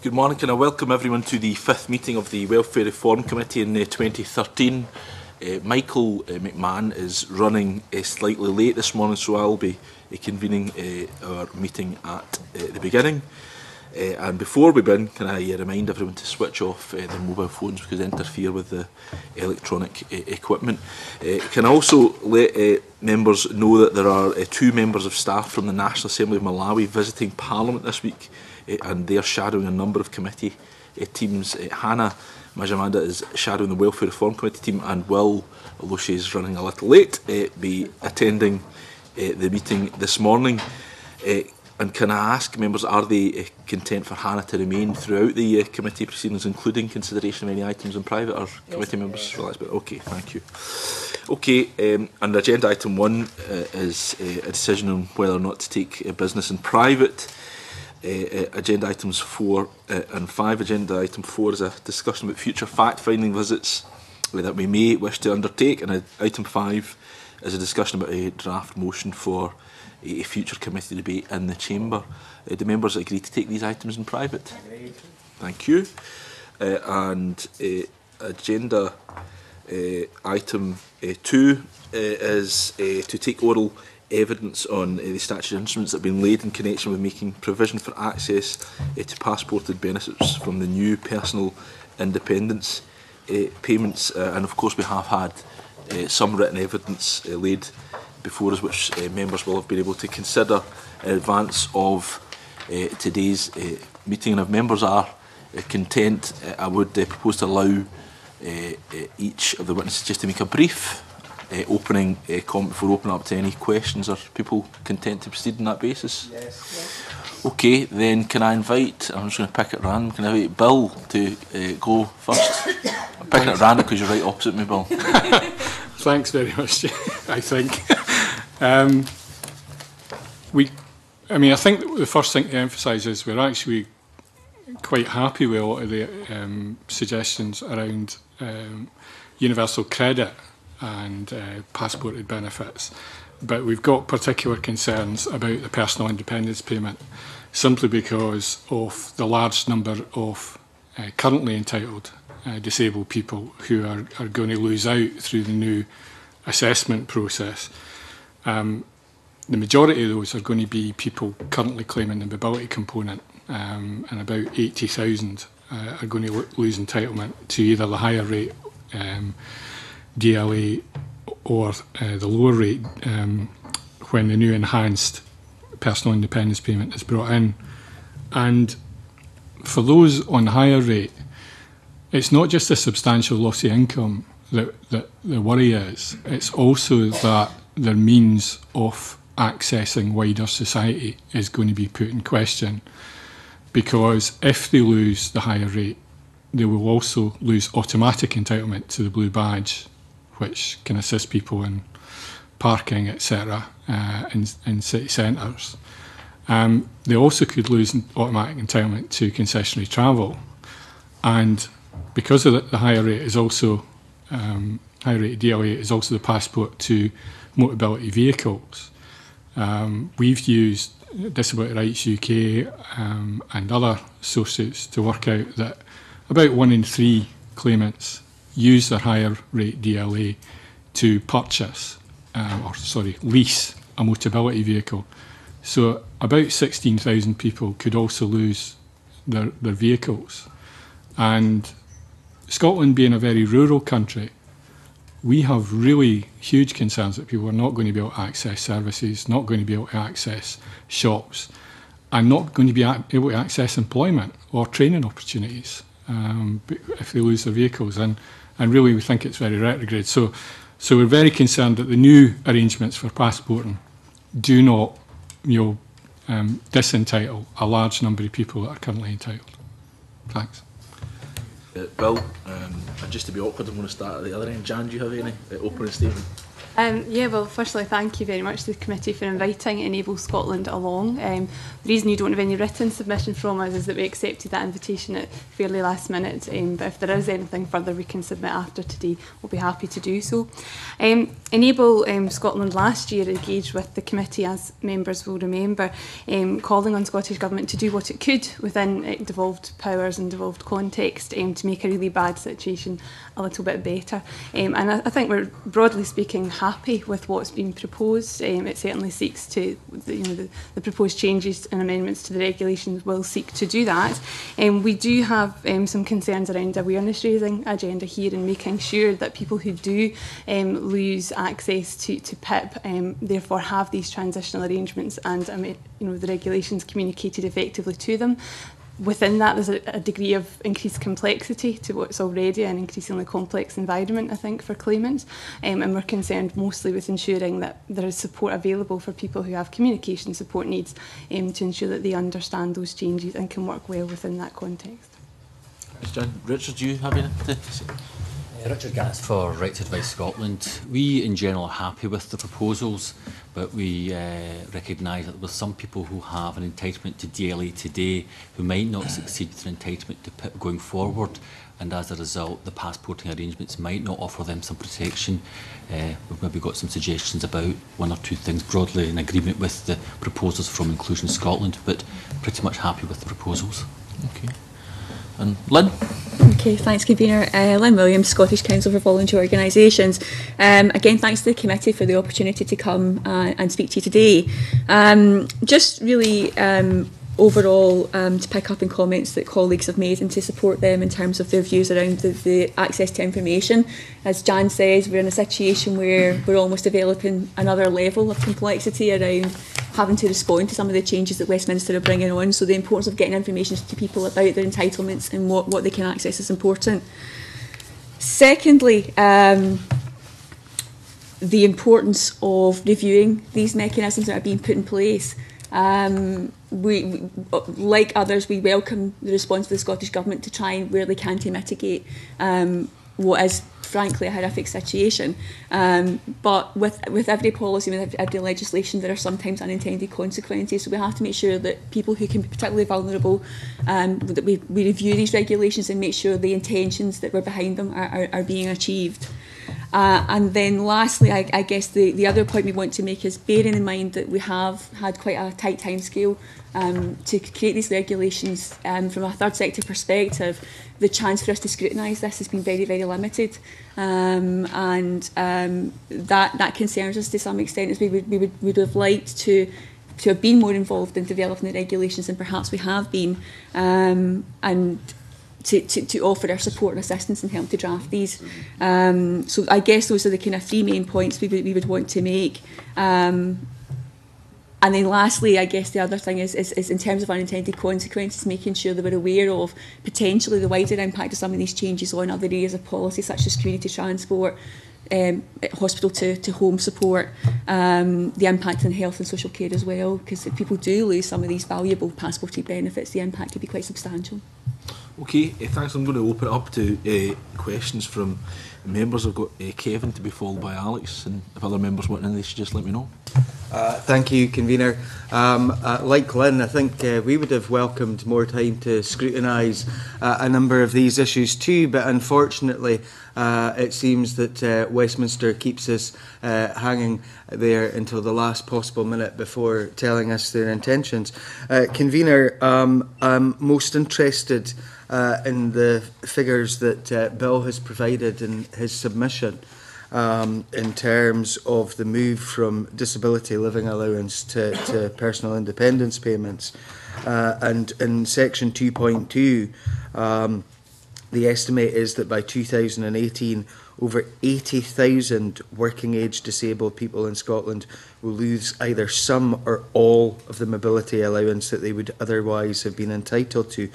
Good morning. Can I welcome everyone to the 5th meeting of the Welfare Reform Committee in 2013. Michael McMahon is running slightly late this morning, so I'll be convening our meeting at the beginning. And before we begin, can I remind everyone to switch off their mobile phones because they interfere with the electronic equipment. Can I also let members know that there are 2 members of staff from the National Assembly of Malawi visiting Parliament this week, and they are shadowing a number of committee teams. Hannah Majamanda is shadowing the Welfare Reform Committee team and will, although she is running a little late, be attending the meeting this morning. And can I ask members, are they content for Hannah to remain throughout the committee proceedings, including consideration of any items in private, or committee members? Well, okay, thank you. Okay, and agenda item 1 is a decision on whether or not to take business in private. Agenda items 4 and 5. Agenda item 4 is a discussion about future fact-finding visits that we may wish to undertake, and item 5 is a discussion about a draft motion for a future committee debate in the Chamber. Do members agree to take these items in private? Agreed. Thank you. And agenda item 2 is to take oral evidence on the statutory instruments that have been laid in connection with making provision for access to passported benefits from the new personal independence payments. And of course we have had some written evidence laid before us, which members will have been able to consider in advance of today's meeting. And if members are content, I would propose to allow each of the witnesses just to make a brief opening comment before opening up to any questions. Are people content to proceed on that basis? Yes. Okay, then can I invite, I'm just going to pick at random, can I invite Bill to go first? I'm picking at random because you're right opposite me, Bill. Thanks very much, I think. I think the first thing to emphasise is we're actually quite happy with a lot of the suggestions around universal credit and passported benefits, but we've got particular concerns about the personal independence payment, simply because of the large number of currently entitled disabled people who are going to lose out through the new assessment process. The majority of those are going to be people currently claiming the mobility component, and about 80,000 are going to lose entitlement to either the higher rate DLA or the lower rate when the new enhanced personal independence payment is brought in. And for those on higher rate, it's not just a substantial loss of income that the worry is, it's also that their means of accessing wider society is going to be put in question, because if they lose the higher rate, they will also lose automatic entitlement to the blue badge, which can assist people in parking, etc., in city centres. They also could lose automatic entitlement to concessionary travel, and because of the higher rate is also high rate DLA is also the passport to mobility vehicles. We've used Disability Rights UK and other sources to work out that about 1 in 3 claimants use their higher rate DLA to purchase, lease a mobility vehicle. So about 16,000 people could also lose their vehicles. And Scotland being a very rural country, we have really huge concerns that people are not going to be able to access services, not going to be able to access shops, and not going to be able to access employment or training opportunities if they lose their vehicles. And really we think it's very retrograde. So we're very concerned that the new arrangements for passporting do not disentitle a large number of people that are currently entitled. Thanks. Bill, and just to be awkward, I'm going to start at the other end. Jan, do you have any opening statement? Yeah, well, firstly, thank you very much to the committee for inviting Enable Scotland along. The reason you don't have any written submission from us is that we accepted that invitation at fairly last minute, but if there is anything further we can submit after today, we'll be happy to do so. Enable Scotland last year engaged with the committee, as members will remember, calling on Scottish Government to do what it could within devolved powers and devolved context to make a really bad situation a little bit better. And I think we're, broadly speaking, happy with what's been proposed. It certainly seeks to, the proposed changes and amendments to the regulations will seek to do that. We do have some concerns around awareness raising agenda here and making sure that people who do lose access to PIP therefore have these transitional arrangements and the regulations communicated effectively to them. Within that, there's a degree of increased complexity to what's already an increasingly complex environment, I think, for claimants. And we're concerned mostly with ensuring that there is support available for people who have communication support needs to ensure that they understand those changes and can work well within that context. Thanks, John. Richard, do you have anything to say? Richard Gatz for Right to Advice Scotland. We in general are happy with the proposals, but we recognise that there are some people who have an entitlement to DLA today who might not succeed with an entitlement to PIP going forward, and as a result the passporting arrangements might not offer them some protection. We've maybe got some suggestions about one or two things broadly in agreement with the proposals from Inclusion Scotland, but pretty much happy with the proposals. Okay. And Lynn? Okay, thanks, Convener. Lynn Williams, Scottish Council for Voluntary Organisations. Again, thanks to the committee for the opportunity to come and speak to you today. Just really overall to pick up on comments that colleagues have made and to support them in terms of their views around the access to information. As Jan says, we're in a situation where we're almost developing another level of complexity around having to respond to some of the changes that Westminster are bringing on. So the importance of getting information to people about their entitlements and what they can access is important. Secondly, the importance of reviewing these mechanisms that are being put in place. We, like others, we welcome the response of the Scottish Government to try and where they can to mitigate what is frankly a horrific situation. But with every policy, with every legislation, there are sometimes unintended consequences. So we have to make sure that people who can be particularly vulnerable, that we review these regulations and make sure the intentions that were behind them are being achieved. And then lastly, I guess the other point we want to make is bearing in mind that we have had quite a tight timescale to create these regulations. From a third sector perspective, the chance for us to scrutinise this has been very, very limited. That concerns us to some extent, as we would have liked to have been more involved in developing the regulations than perhaps we have been. And to offer our support and assistance and help to draft these. So I guess those are the kind of three main points we would want to make. And then lastly, I guess the other thing is in terms of unintended consequences, making sure that we're aware of potentially the wider impact of some of these changes on other areas of policy, such as community transport, hospital to home support, the impact on health and social care as well, because if people do lose some of these valuable passporting benefits, the impact could be quite substantial. Okay, thanks. I'm going to open it up to questions from members. I've got Kevin to be followed by Alex, and if other members want in, they should just let me know. Thank you, Convener. Like Lynn, I think we would have welcomed more time to scrutinise a number of these issues too, but unfortunately it seems that Westminster keeps us hanging there until the last possible minute before telling us their intentions. Convener, I'm most interested in the figures that Bill has provided in his submission in terms of the move from disability living allowance to personal independence payments. And in section 2.2, the estimate is that by 2018, over 80,000 working age disabled people in Scotland will lose either some or all of the mobility allowance that they would otherwise have been entitled to.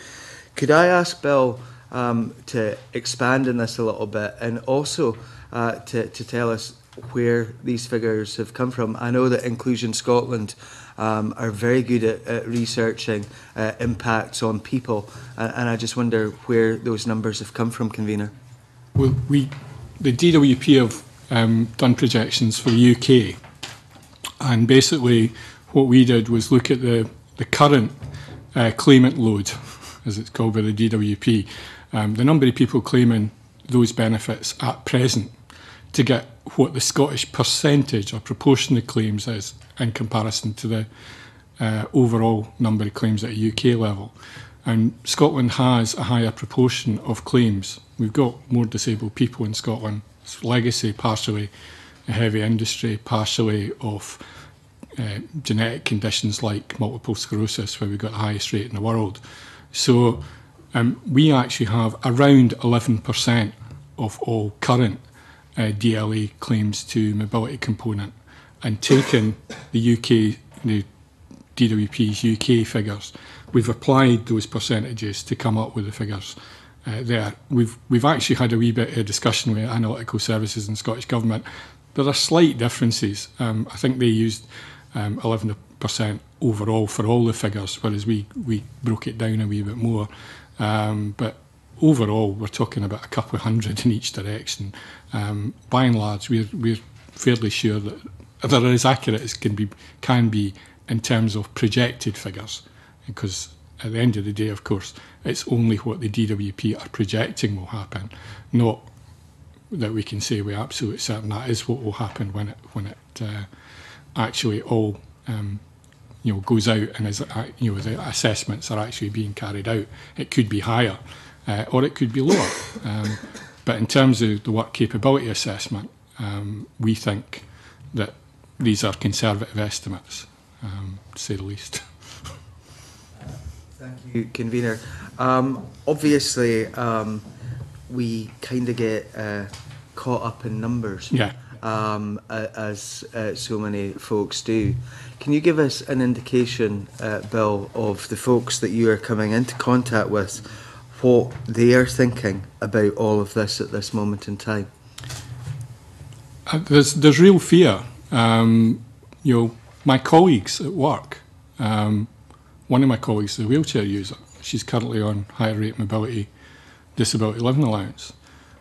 Could I ask Bill to expand on this a little bit, and also to tell us where these figures have come from? I know that Inclusion Scotland are very good at researching impacts on people, and I just wonder where those numbers have come from, Convener. Well, the DWP have done projections for the UK. And basically what we did was look at the current claimant load, as it's called by the DWP, the number of people claiming those benefits at present, to get what the Scottish percentage or proportion of claims is in comparison to the overall number of claims at a UK level. And Scotland has a higher proportion of claims. We've got more disabled people in Scotland. It's legacy, partially a heavy industry, partially of genetic conditions like multiple sclerosis, where we've got the highest rate in the world. So we actually have around 11% of all current DLA claims to mobility component, and taken the UK, the DWP's UK figures, we've applied those percentages to come up with the figures there. We've actually had a wee bit of discussion with Analytical Services and Scottish Government. There are slight differences. I think they used 11% overall for all the figures, whereas we broke it down a wee bit more. But overall, we're talking about a couple of hundred in each direction. By and large, we're fairly sure that they're as accurate as can be in terms of projected figures, because at the end of the day, of course, it's only what the DWP are projecting will happen, not that we can say we're absolutely certain that is what will happen when it actually all goes out and is, the assessments are actually being carried out. It could be higher or it could be lower. But in terms of the work capability assessment, we think that these are conservative estimates, to say the least. Thank you, Convener. Obviously, we kind of get caught up in numbers, yeah. As so many folks do. Can you give us an indication, Bill, of the folks that you are coming into contact with, what they are thinking about all of this at this moment in time? There's real fear. My colleagues at work, one of my colleagues is a wheelchair user. She's currently on higher rate mobility disability living allowance.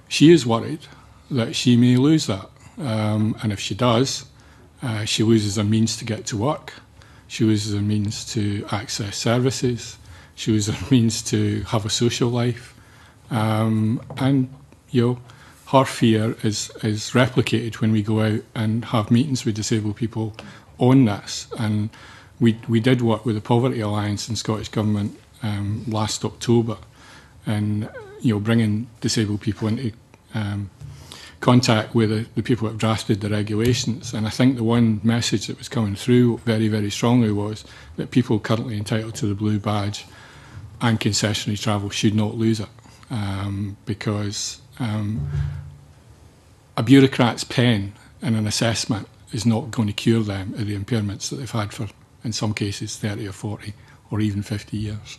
She is worried that she may lose that. And if she does, she loses her means to get to work. She loses her means to access services. She loses her means to have a social life. And her fear is replicated when we go out and have meetings with disabled people on this. And we did work with the Poverty Alliance and Scottish Government last October, and bringing disabled people into contact with the people that have drafted the regulations. And I think the one message that was coming through very, very strongly was that people currently entitled to the blue badge and concessionary travel should not lose it, because a bureaucrat's pen and an assessment is not going to cure them of the impairments that they've had for, in some cases, 30 or 40 or even 50 years.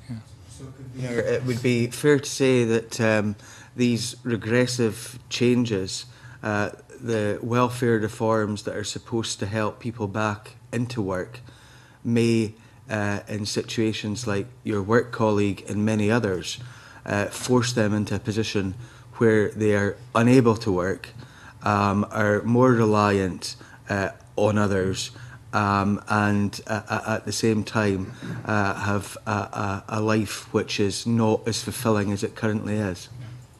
Yeah. So, it would be fair to say that these regressive changes, the welfare reforms that are supposed to help people back into work, may, in situations like your work colleague and many others, force them into a position where they are unable to work, are more reliant on others, and at the same time have a life which is not as fulfilling as it currently is.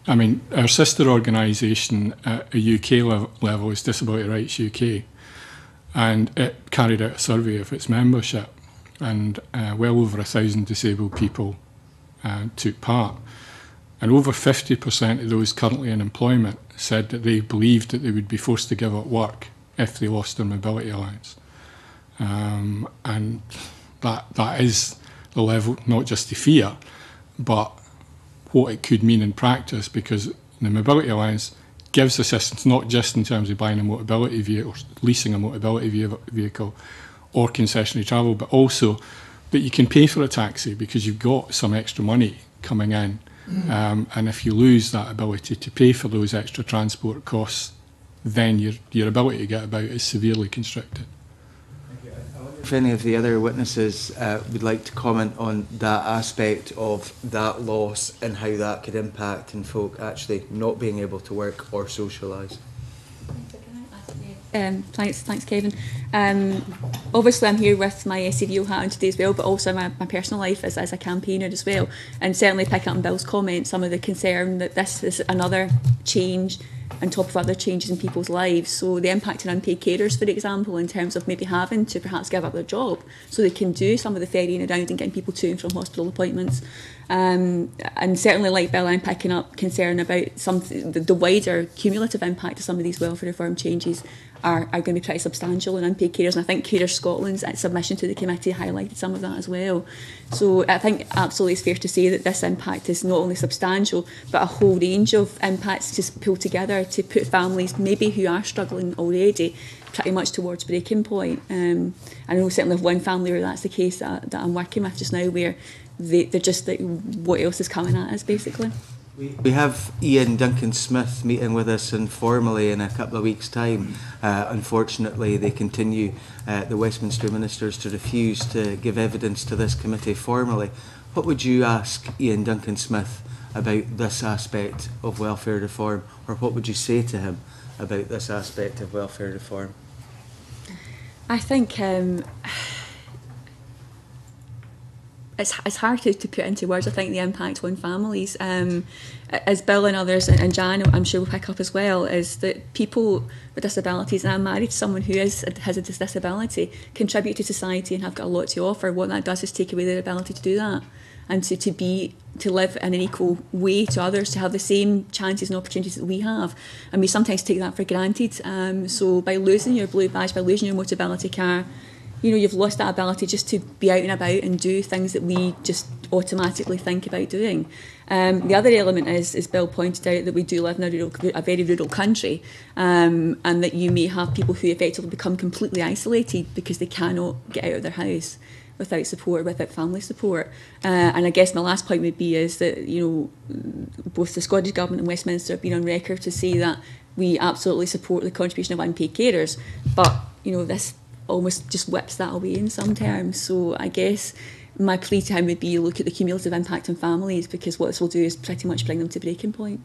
I mean, our sister organisation at a UK level is Disability Rights UK, and it carried out a survey of its membership, and well over 1,000 disabled people took part. And over 50% of those currently in employment said that they believed that they would be forced to give up work if they lost their mobility allowance. And that is the level, not just the fear, but what it could mean in practice, because the mobility allowance gives assistance not just in terms of buying a mobility vehicle or leasing a mobility vehicle or concessionary travel, but also that you can pay for a taxi because you've got some extra money coming in. And if you lose that ability to pay for those extra transport costs, then your ability to get about is severely constricted. If any of the other witnesses would like to comment on that aspect of that loss and how that could impact in folk actually not being able to work or socialise. Thanks, Kevin. Obviously, I'm here with my SCVO hat on today as well, but also my personal life as a campaigner as well. And certainly picking up on Bill's comment, some of the concern that this is another change on top of other changes in people's lives. So the impact on unpaid carers, for example, in terms of maybe having to perhaps give up their job so they can do some of the ferrying around and getting people to and from hospital appointments. And certainly, like Bill, I'm picking up concern about the wider cumulative impact of some of these welfare reform changes are going to be pretty substantial in unpaid carers. And I think Carers Scotland's submission to the committee highlighted some of that as well. So I think absolutely it's fair to say that this impact is not only substantial, but a whole range of impacts just pulled together to put families maybe who are struggling already pretty much towards breaking point. I know certainly of one family where that's the case that I'm working with just now, where they're just like, what else is coming at us, basically. We have Ian Duncan-Smith meeting with us informally in a couple of weeks' time. Unfortunately, they continue, the Westminster ministers, to refuse to give evidence to this committee formally. What would you ask Ian Duncan-Smith about this aspect of welfare reform, or what would you say to him about this aspect of welfare reform? I think it's hard to put into words, I think, the impact on families. As Bill and others, and Jan, I'm sure will pick up as well, is that people with disabilities, and I'm married to someone who has a disability, contribute to society and have got a lot to offer. What that does is take away their ability to do that, and to live in an equal way to others, to have the same chances and opportunities that we have. And we sometimes take that for granted. So by losing your blue badge, by losing your mobility car, you've lost that ability just to be out and about and do things that we just automatically think about doing. The other element is, as Bill pointed out, that we do live in a very rural country, and that you may have people who effectively become completely isolated because they cannot get out of their house without support, without family support. And I guess my last point would be is that, both the Scottish Government and Westminster have been on record to say that we absolutely support the contribution of unpaid carers, but, this almost just whips that away in some terms. So I guess my plea to him would be look at the cumulative impact on families, because what this will do is pretty much bring them to breaking point.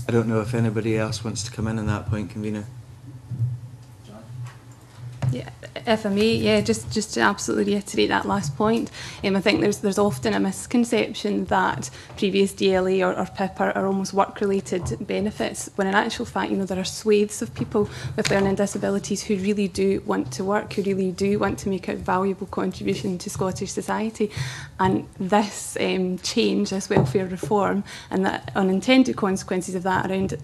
I don't know if anybody else wants to come in on that point, convener. Yeah, if I may, just to absolutely reiterate that last point, I think there's often a misconception that previous DLA or PIP are almost work-related benefits, when in actual fact, there are swathes of people with learning disabilities who really do want to work, who really do want to make a valuable contribution to Scottish society. And this change, this welfare reform, and the unintended consequences of that around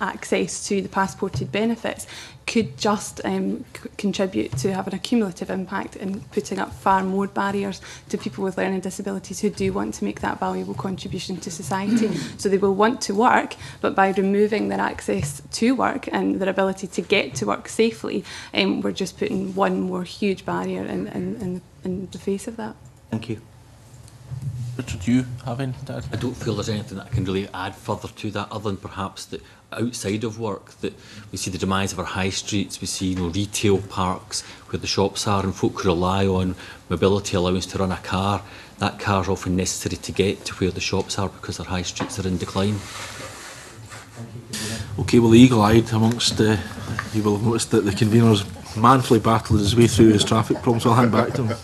access to the passported benefits could just contribute to having a cumulative impact in putting up far more barriers to people with learning disabilities who do want to make that valuable contribution to society. So they will want to work, but by removing their access to work and their ability to get to work safely, we're just putting one more huge barrier in the face of that. Thank you. Richard, do you have anything to add? I don't feel there's anything that I can really add further to that, other than perhaps that outside of work, that we see the demise of our high streets, we see retail parks where the shops are, and folk who rely on mobility allowance to run a car. That car is often necessary to get to where the shops are because our high streets are in decline. Okay, well, the eagle-eyed amongst you will have noticed that the convener's manfully battling his way through his traffic problems. So I'll hand back to him.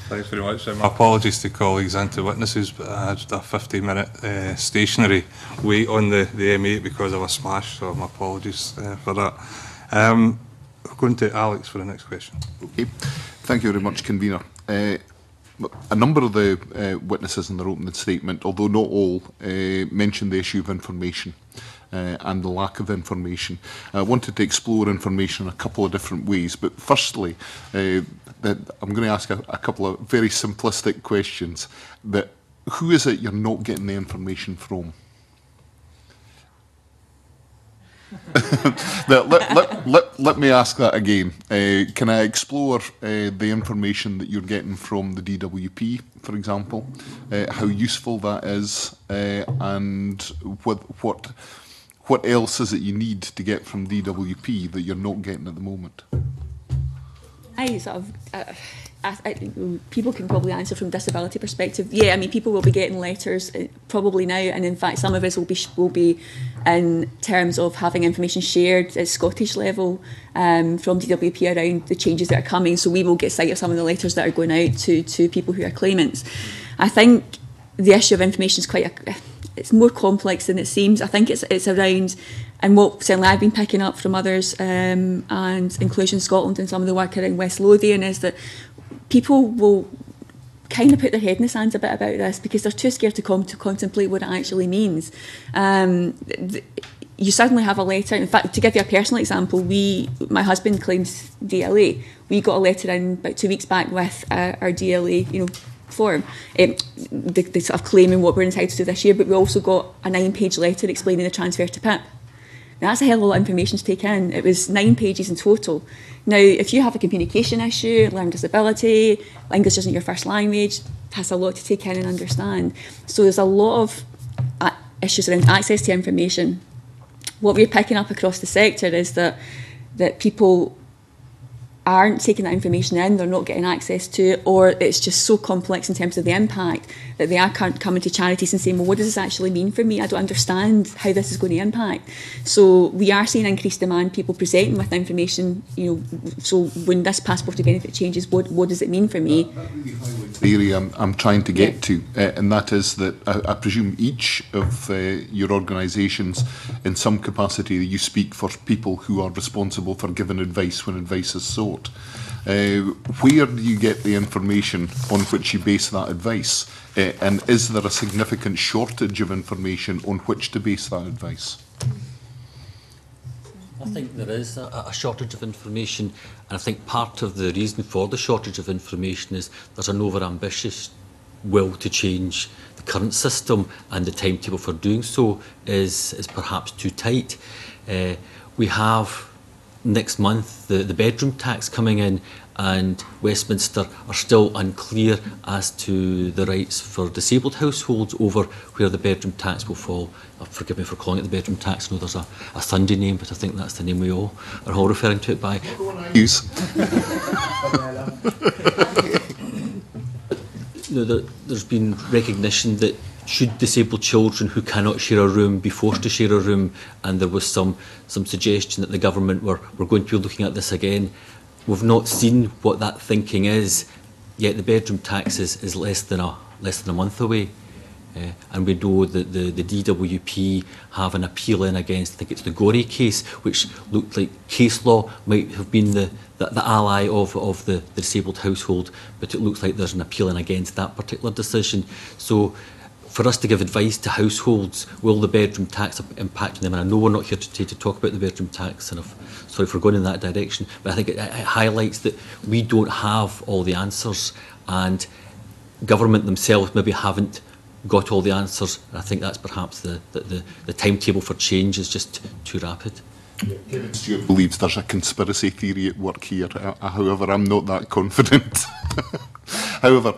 Thanks very much. My apologies to colleagues and to witnesses, but I had a 50-minute stationary wait on the M8 because of a smash, so my apologies for that. We're going to Alex for the next question. Okay. Thank you very much, convener. A number of the witnesses in their opening statement, although not all, mentioned the issue of information and the lack of information. I wanted to explore information in a couple of different ways, but firstly, I'm going to ask a couple of very simplistic questions. But who is it you're not getting the information from? Let me ask that again. Can I explore the information that you're getting from the DWP, for example, how useful that is, and what else is it you need to get from DWP that you're not getting at the moment? People can probably answer from a disability perspective. Yeah, I mean, people will be getting letters probably now, and in fact some of us will be in terms of having information shared at Scottish level from DWP around the changes that are coming. So we will get sight of some of the letters that are going out to people who are claimants. I think the issue of information is it's more complex than it seems. I think it's around, and what certainly I've been picking up from others and Inclusion Scotland and some of the work around West Lothian, is that people will kind of put their head in the sand a bit about this because they're too scared to contemplate what it actually means. You suddenly have a letter. In fact, to give you a personal example, my husband claims DLA. We got a letter in about 2 weeks back with our DLA, form, the sort of claiming what we're entitled to this year, but we also got a 9-page letter explaining the transfer to PIP. Now, that's a hell of a lot of information to take in. It was 9 pages in total. Now, if you have a communication issue, learning disability, English isn't your first language, that's a lot to take in and understand. So there's a lot of issues around access to information. What we're picking up across the sector is that people aren't taking that information in, they're not getting access to it, or it's just so complex in terms of the impact that they are coming to charities and saying, well, what does this actually mean for me? I don't understand how this is going to impact. So we are seeing increased demand, people presenting with information, so when this passport to benefit changes, what does it mean for me? The area I'm trying to get to, and that is that I presume each of your organisations, in some capacity, you speak for people who are responsible for giving advice when advice is sought. Where do you get the information on which you base that advice? And is there a significant shortage of information on which to base that advice? I think there is a shortage of information, and I think part of the reason for the shortage of information is there's an over-ambitious will to change the current system, and the timetable for doing so is perhaps too tight. We have next month the bedroom tax coming in, and Westminster are still unclear as to the rights for disabled households over where the bedroom tax will fall. Forgive me for calling it the bedroom tax. I know there's a Sunday name, but I think that's the name we all are all referring to it by. There's been recognition that should disabled children who cannot share a room be forced to share a room, and there was some suggestion that the government were going to be looking at this again. We've not seen what that thinking is, yet the bedroom tax is less than a month away. And we know that the DWP have an appeal in against, I think it's the Gorey case, which looked like case law might have been the ally of the disabled household, but it looks like there's an appeal in against that particular decision. So for us to give advice to households, will the bedroom tax impact on them? And I know we're not here today to talk about the bedroom tax, and sorry for going in that direction, but I think it highlights that we don't have all the answers, and government themselves maybe haven't got all the answers. And I think that's perhaps the timetable for change is just too rapid. Stuart believes there's a conspiracy theory at work here. However, I'm not that confident. However,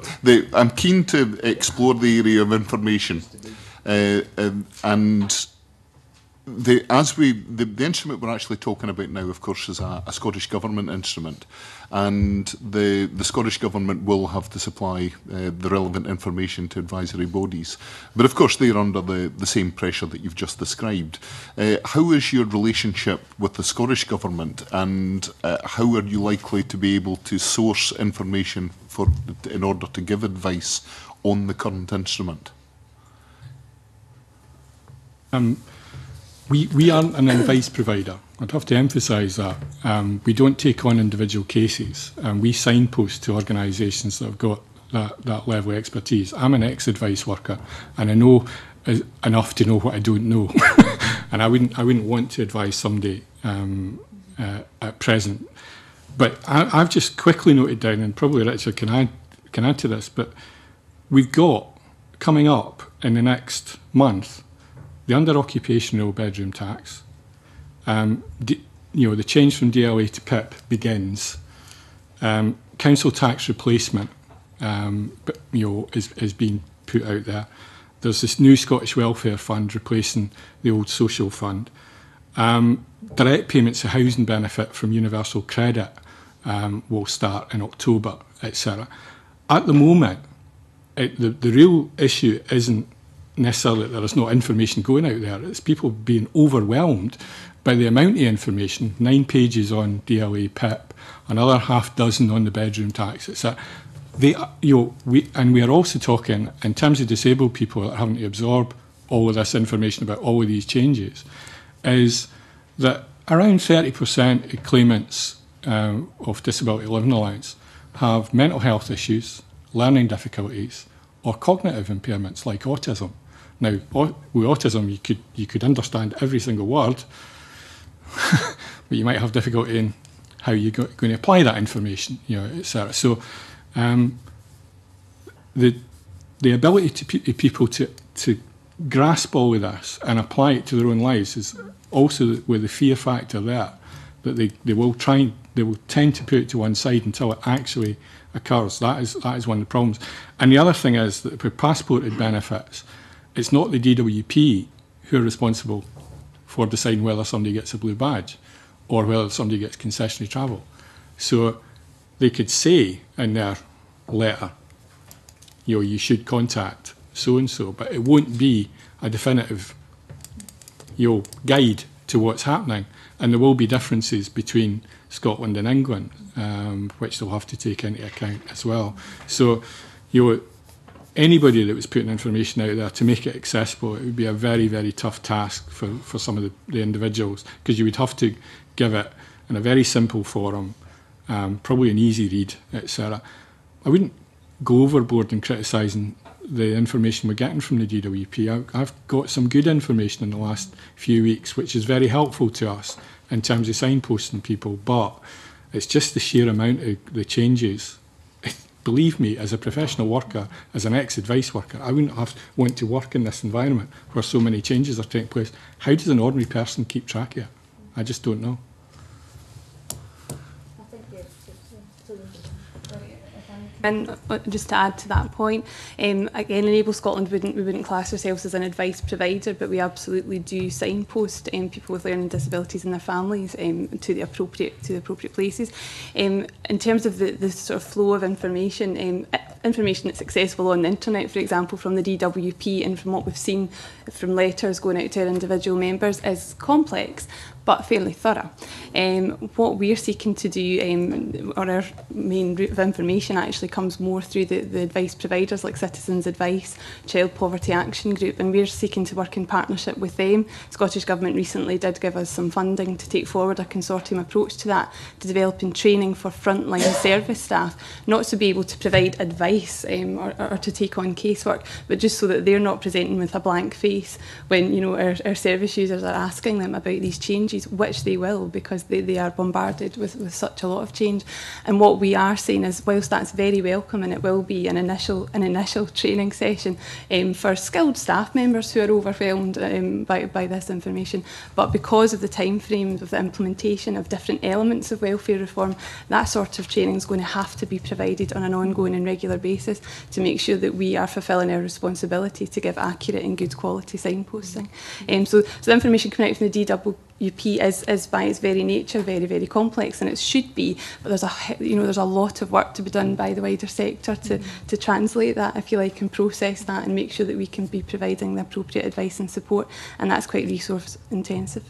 I'm keen to explore the area of information, and the instrument we're actually talking about now, of course, is a Scottish Government instrument, and the Scottish Government will have to supply the relevant information to advisory bodies. But of course, they're under the same pressure that you've just described. How is your relationship with the Scottish Government, and how are you likely to be able to source information in order to give advice on the current instrument? We aren't an advice provider. I'd have to emphasise that. We don't take on individual cases. We signpost to organisations that have got that level of expertise. I'm an ex-advice worker, and I know enough to know what I don't know. And I wouldn't want to advise somebody at present. But I've just quickly noted down, and probably Richard can add to this, but we've got coming up in the next month the under-occupational bedroom tax. The change from DLA to PIP begins. Council tax replacement is being put out there. There's this new Scottish Welfare Fund replacing the old social fund. Direct payments of housing benefit from universal credit will start in October, etc. At the moment, the real issue isn't necessarily that there is no information going out there. It's people being overwhelmed by the amount of information. 9 pages on DLA PIP, another half dozen on the bedroom tax. It's a, we are also talking in terms of disabled people that are having to absorb all of this information about all of these changes, is that around 30% of claimants of disability living allowance have mental health issues, learning difficulties, or cognitive impairments like autism. Now, with autism, you could understand every single word, but you might have difficulty in how you're going to apply that information, etc. So, the ability of people to grasp all of this and apply it to their own lives is also with the fear factor there, that they will tend to put it to one side until it actually occurs. That is one of the problems. And the other thing is that with passported benefits, it's not the DWP who are responsible for deciding whether somebody gets a blue badge or whether somebody gets concessionary travel. So they could say in their letter, you should contact so-and-so, but it won't be a definitive guide to what's happening. And there will be differences between Scotland and England, which they'll have to take into account as well. So, anybody that was putting information out there, to make it accessible, it would be a very, very tough task for some of the individuals, because you would have to give it in a very simple forum, probably an easy read, etc. I wouldn't go overboard in criticising the information we're getting from the DWP. I've got some good information in the last few weeks, which is very helpful to us in terms of signposting people, but it's just the sheer amount of the changes. Believe me, as a professional worker, as an ex-advice worker, I wouldn't want to work in this environment where so many changes are taking place. How does an ordinary person keep track of it? I just don't know. And just to add to that point, again, Enable Scotland we wouldn't class ourselves as an advice provider, but we absolutely do signpost people with learning disabilities and their families to the appropriate places. In terms of the sort of flow of information, information that's accessible on the internet, for example, from the DWP and from what we've seen from letters going out to our individual members, is complex but fairly thorough. What we're seeking to do, or our main route of information actually comes more through the advice providers like Citizens Advice, Child Poverty Action Group, and we're seeking to work in partnership with them. Scottish Government recently did give us some funding to take forward a consortium approach to that, to developing training for frontline service staff, not to be able to provide advice or to take on casework, but just so that they're not presenting with a blank face when our service users are asking them about these changes, which they will, because they are bombarded with such a lot of change. And what we are saying is, whilst that's very welcome and it will be an initial training session for skilled staff members who are overwhelmed by this information, but because of the time frames of the implementation of different elements of welfare reform, that sort of training is going to have to be provided on an ongoing and regular basis to make sure that we are fulfilling our responsibility to give accurate and good quality signposting. So the information coming out from the DWP is by its very nature very, very complex, and it should be, but there's a lot of work to be done by the wider sector to translate that, if you like, and process that and make sure that we can be providing the appropriate advice and support, and that's quite resource intensive.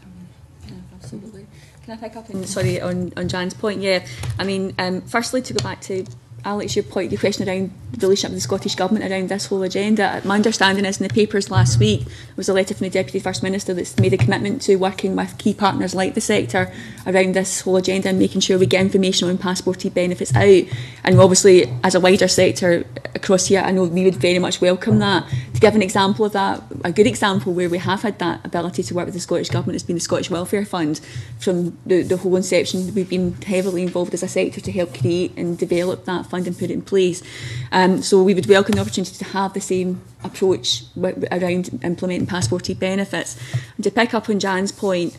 Yeah, absolutely. Can I pick up on Jan's point? Yeah, I mean, firstly, to go back to Alex, your question around the relationship with the Scottish Government around this whole agenda. My understanding is in the papers last week was a letter from the Deputy First Minister that's made a commitment to working with key partners like the sector around this whole agenda and making sure we get information on passportee benefits out. And obviously, as a wider sector across here, I know we would very much welcome that. To give an example of that, a good example where we have had that ability to work with the Scottish Government has been the Scottish Welfare Fund. From the whole inception, we've been heavily involved as a sector to help create and develop that fund and put it in place. So we would welcome the opportunity to have the same approach around implementing passportee benefits. And to pick up on Jan's point,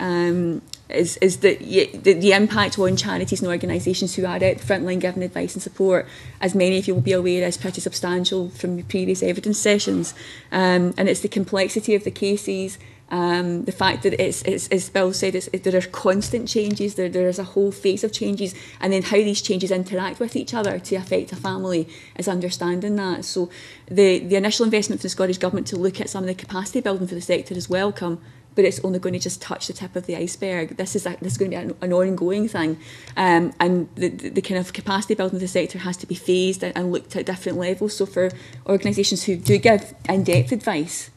is that the impact on charities and organisations who are at the front line giving advice and support, as many of you will be aware, is pretty substantial from previous evidence sessions. And it's the complexity of the cases, the fact that as Bill said, there are constant changes, there is a whole phase of changes, and then how these changes interact with each other to affect a family is understanding that. So the initial investment from the Scottish Government to look at some of the capacity building for the sector is welcome, but it's only going to just touch the tip of the iceberg. This is going to be an ongoing thing, and the kind of capacity building of the sector has to be phased and looked at different levels. So for organisations who do give in-depth advice,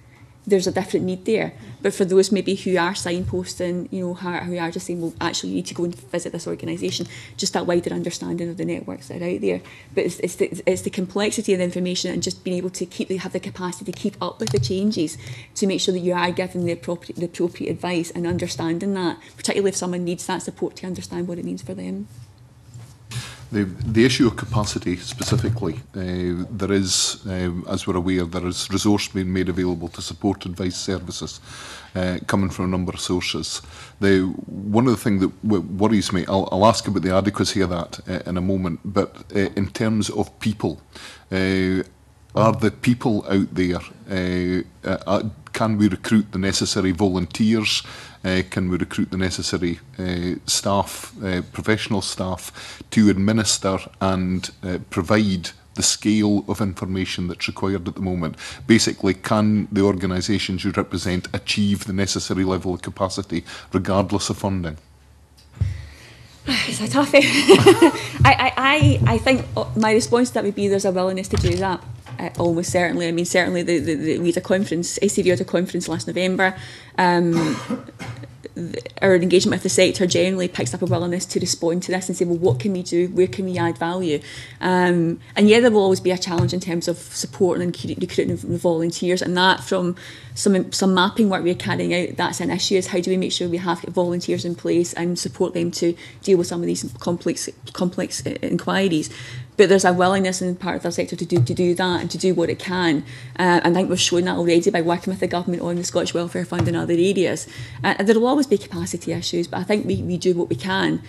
there's a different need there. But for those maybe who are signposting, who are just saying, well, actually you need to go and visit this organisation, just that wider understanding of the networks that are out there. But it's the complexity of the information and just being able to have the capacity to keep up with the changes to make sure that you are giving the appropriate advice and understanding that, particularly if someone needs that support to understand what it means for them. The issue of capacity specifically, there is, as we're aware, there is resource being made available to support advice services coming from a number of sources. One of the things that worries me, I'll ask about the adequacy of that in a moment, but in terms of people, are the people out there, can we recruit the necessary volunteers? Can we recruit the necessary staff, professional staff, to administer and provide the scale of information that's required at the moment? Basically, can the organisations you represent achieve the necessary level of capacity regardless of funding? It's a toughie. I think my response to that would be there's a willingness to do that. Almost certainly. I mean, certainly we had a conference, SCV had a conference last November. Our engagement with the sector generally picks up a willingness to respond to this and say, well, what can we do? Where can we add value? And yeah, there will always be a challenge in terms of supporting and recruiting volunteers, and that from some mapping work we're carrying out, that's an issue, is how do we make sure we have volunteers in place and support them to deal with some of these complex inquiries. But there's a willingness in part of our sector to do that and to do what it can. And I think we've shown that already by working with the government on the Scottish Welfare Fund and other areas. There will always be capacity issues, but I think we do what we can.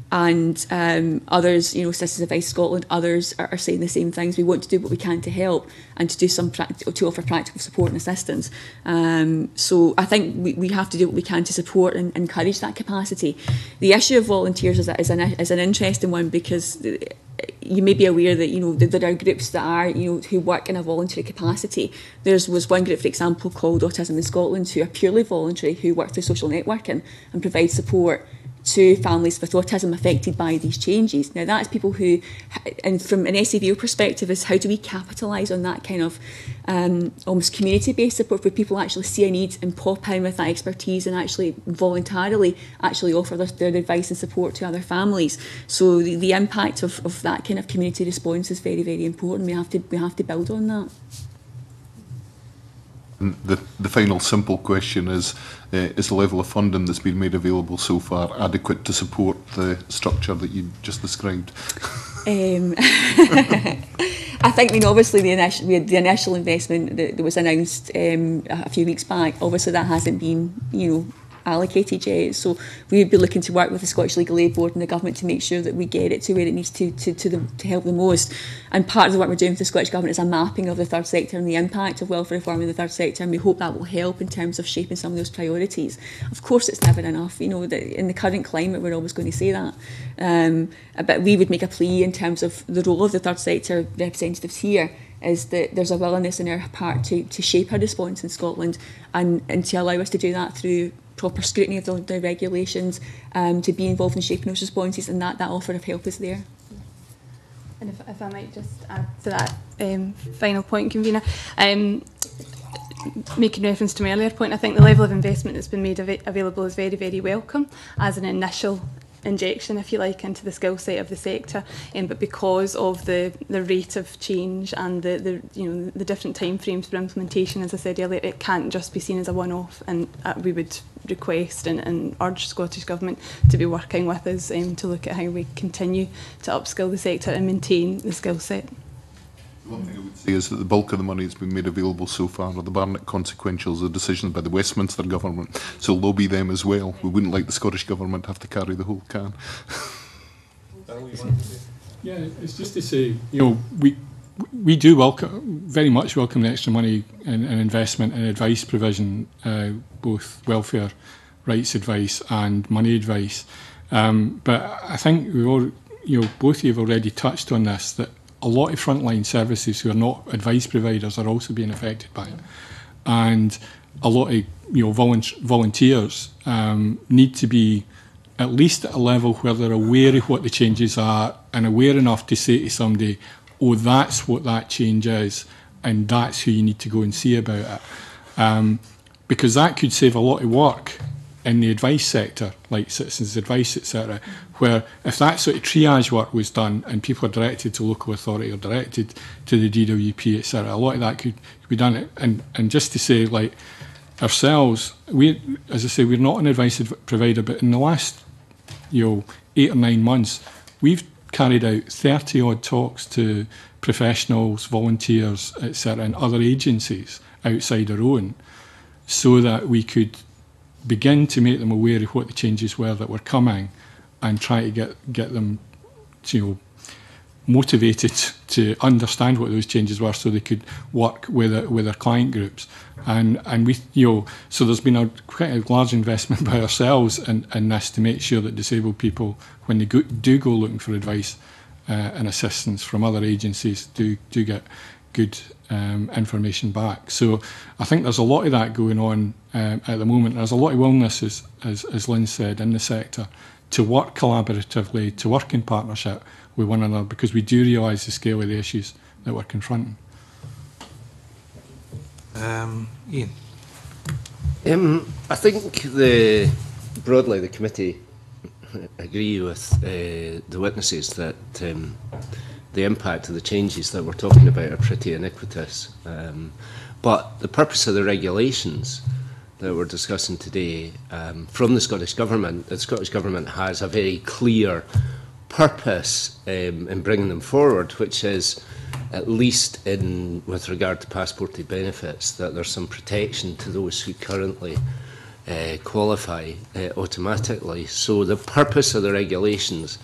And others, Citizens Advice Scotland, others are saying the same things. We want to do what we can to help and to do to offer practical support and assistance. So I think we have to do what we can to support and encourage that capacity. The issue of volunteers is an interesting one, because you may be aware that there are groups that are who work in a voluntary capacity. There was one group, for example, called Autism in Scotland, who are purely voluntary, who work through social networking and provide support to families with autism affected by these changes. Now that's people who, and from an SAVO perspective, is how do we capitalise on that kind of almost community-based support, where people actually see a need and pop in with that expertise and actually voluntarily offer their advice and support to other families. So the impact of that kind of community response is very, very important. We have to build on that. The final simple question is the level of funding that's been made available so far adequate to support the structure that you just described? I think, obviously we had the initial investment that was announced a few weeks back. Obviously that hasn't been, allocated yet. So we would be looking to work with the Scottish Legal Aid Board and the government to make sure that we get it to where it needs to help the most. And part of the work we're doing with the Scottish Government is a mapping of the third sector and the impact of welfare reform in the third sector, and we hope that will help in terms of shaping some of those priorities. Of course it's never enough, in the current climate we're always going to say that. But we would make a plea in terms of the role of the third sector representatives here, is that there's a willingness on our part to shape our response in Scotland and to allow us to do that through proper scrutiny of the regulations, to be involved in shaping those responses, and that offer of help is there. And if I might just add to that final point, Convener, making reference to my earlier point, I think the level of investment that's been made available is very, very welcome as an initial injection, if you like, into the skill set of the sector, but because of the rate of change and the different time frames for implementation, as I said earlier, it can't just be seen as a one-off, and we would request and urge Scottish Government to be working with us to look at how we continue to upskill the sector and maintain the skill set. One thing I would say is that the bulk of the money that's been made available so far are the Barnett consequentials, the decisions by the Westminster Government. So we'll lobby them as well. We wouldn't like the Scottish Government to have to carry the whole can. Yeah, it's just to say, you know, we do very much welcome the extra money and investment and advice provision, both welfare rights advice and money advice. But I think we've all, you know, both of you have already touched on this, that a lot of frontline services who are not advice providers are also being affected by it, and a lot of, you know, volunteers need to be at least at a level where they're aware of what the changes are and aware enough to say to somebody, oh, that's what that change is, and that's who you need to go and see about it. Because that could save a lot of work in the advice sector, like citizens' advice, etc., where if that sort of triage work was done and people are directed to local authority or directed to the DWP, etc., a lot of that could be done. And just to say, like, ourselves, as I say, we're not an advice provider, but in the last, you know, 8 or 9 months, we've carried out 30-odd talks to professionals, volunteers, etc., and other agencies outside our own, so that we could begin to make them aware of what the changes were that were coming, and try to get them, you know, motivated to understand what those changes were, so they could work with their client groups. And we, you know, so there's been quite a large investment by ourselves in this to make sure that disabled people, when they do go looking for advice and assistance from other agencies, do get good information back. So I think there's a lot of that going on at the moment. There's a lot of willingness, as Lynn said, in the sector to work collaboratively, to work in partnership with one another, because we do realise the scale of the issues that we're confronting. Ian? I think broadly the committee agree with the witnesses that the impact of the changes that we're talking about are pretty iniquitous. But the purpose of the regulations that we're discussing today from the Scottish Government has a very clear purpose in bringing them forward, which is, at least with regard to passported benefits, that there's some protection to those who currently qualify automatically. So the purpose of the regulations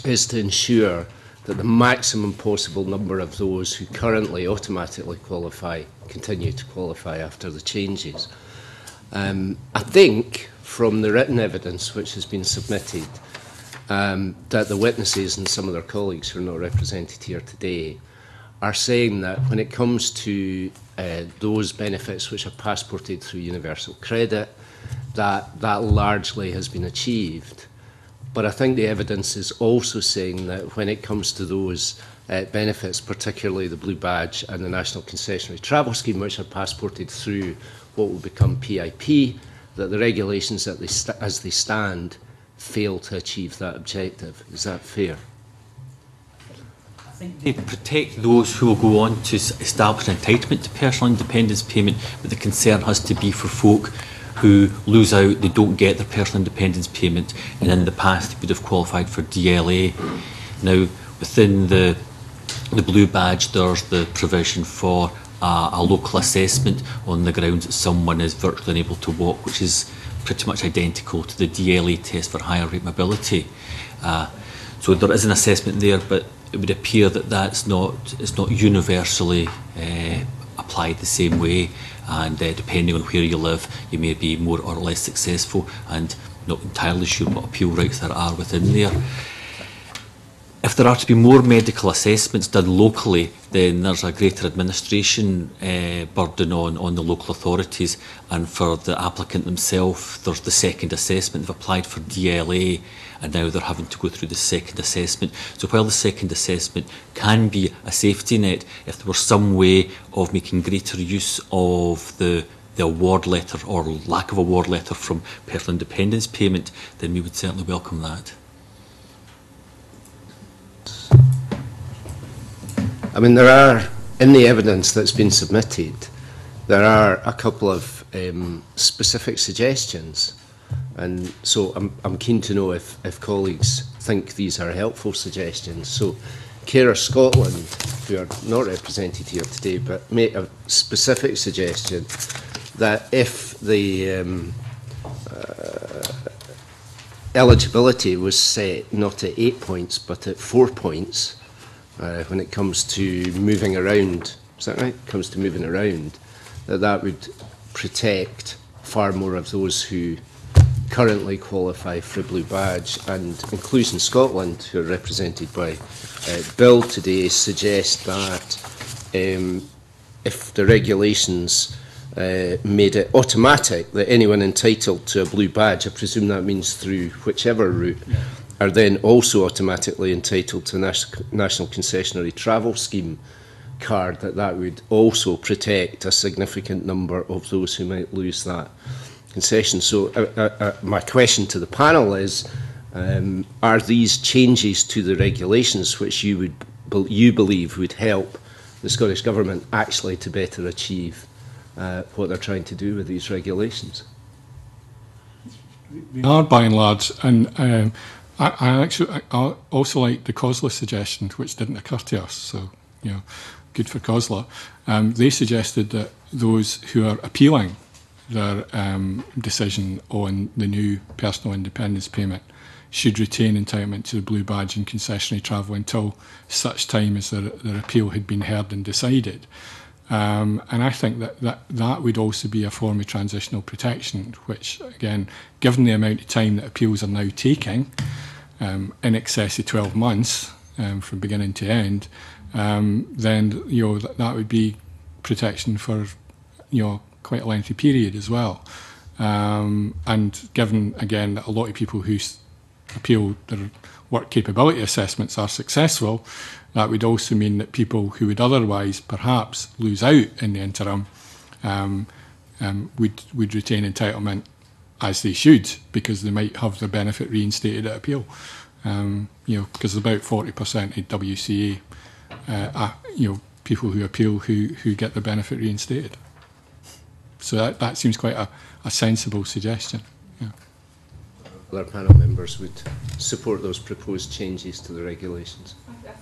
is to ensure that the maximum possible number of those who currently automatically qualify continue to qualify after the changes. I think from the written evidence which has been submitted, that the witnesses and some of their colleagues who are not represented here today are saying that when it comes to those benefits which are passported through universal credit, that largely has been achieved. But I think the evidence is also saying that when it comes to those benefits, particularly the Blue Badge and the National Concessionary Travel Scheme, which are passported through what will become PIP, that the regulations as they stand fail to achieve that objective. Is that fair? I think they protect those who will go on to establish an entitlement to personal independence payment, but the concern has to be for folk who lose out, they don't get their personal independence payment, and in the past they would have qualified for DLA. Now, within the Blue Badge, there's the provision for a local assessment on the grounds that someone is virtually unable to walk, which is pretty much identical to the DLA test for higher rate mobility. So there is an assessment there, but it would appear that it's not universally applied the same way, and depending on where you live, you may be more or less successful, and not entirely sure what appeal rights there are within there. If there are to be more medical assessments done locally, then there's a greater administration burden on the local authorities, and for the applicant themselves, there's the second assessment. They've applied for DLA, and now they're having to go through the second assessment. So while the second assessment can be a safety net, if there were some way of making greater use of the award letter or lack of award letter from personal independence payment, then we would certainly welcome that. I mean, there are, in the evidence that's been submitted, there are a couple of specific suggestions. And so I'm keen to know if colleagues think these are helpful suggestions. So Carer Scotland who are not represented here today, but make a specific suggestion that if the eligibility was set not at 8 points but at 4 points when it comes to moving around, is that right? Comes to moving around, that would protect far more of those who currently qualify for a blue badge. And Inclusion Scotland, who are represented by Bill today, suggest that if the regulations made it automatic that anyone entitled to a blue badge, I presume that means through whichever route, are then also automatically entitled to a National Concessionary Travel Scheme card, that would also protect a significant number of those who might lose that concession. So my question to the panel is, are these changes to the regulations which you believe would help the Scottish Government actually to better achieve what they're trying to do with these regulations? They are, by and large, and I also like the COSLA suggestion, which didn't occur to us, so good for COSLA. They suggested that those who are appealing their decision on the new personal independence payment should retain entitlement to the blue badge and concessionary travel until such time as their appeal had been heard and decided. And I think that would also be a form of transitional protection, which, again, given the amount of time that appeals are now taking, in excess of 12 months from beginning to end, then that would be protection for quite a lengthy period as well. And given, again, that a lot of people who appeal their work capability assessments are successful, that would also mean that people who would otherwise perhaps lose out in the interim would retain entitlement, as they should, because they might have their benefit reinstated at appeal. Because about 40% of WCA people who appeal who get their benefit reinstated. So that seems quite a sensible suggestion. Yeah. Other panel members would support those proposed changes to the regulations. I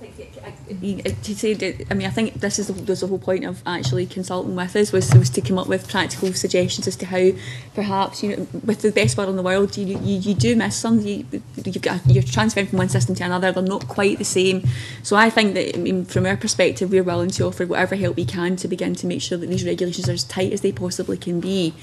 think this is the whole point of actually consulting with us was to come up with practical suggestions as to how, perhaps, with the best will in the world, you do miss some. You're transferring from one system to another. They're not quite the same. So I think that, from our perspective, we're willing to offer whatever help we can to begin to make sure that these regulations are as tight as they possibly can be.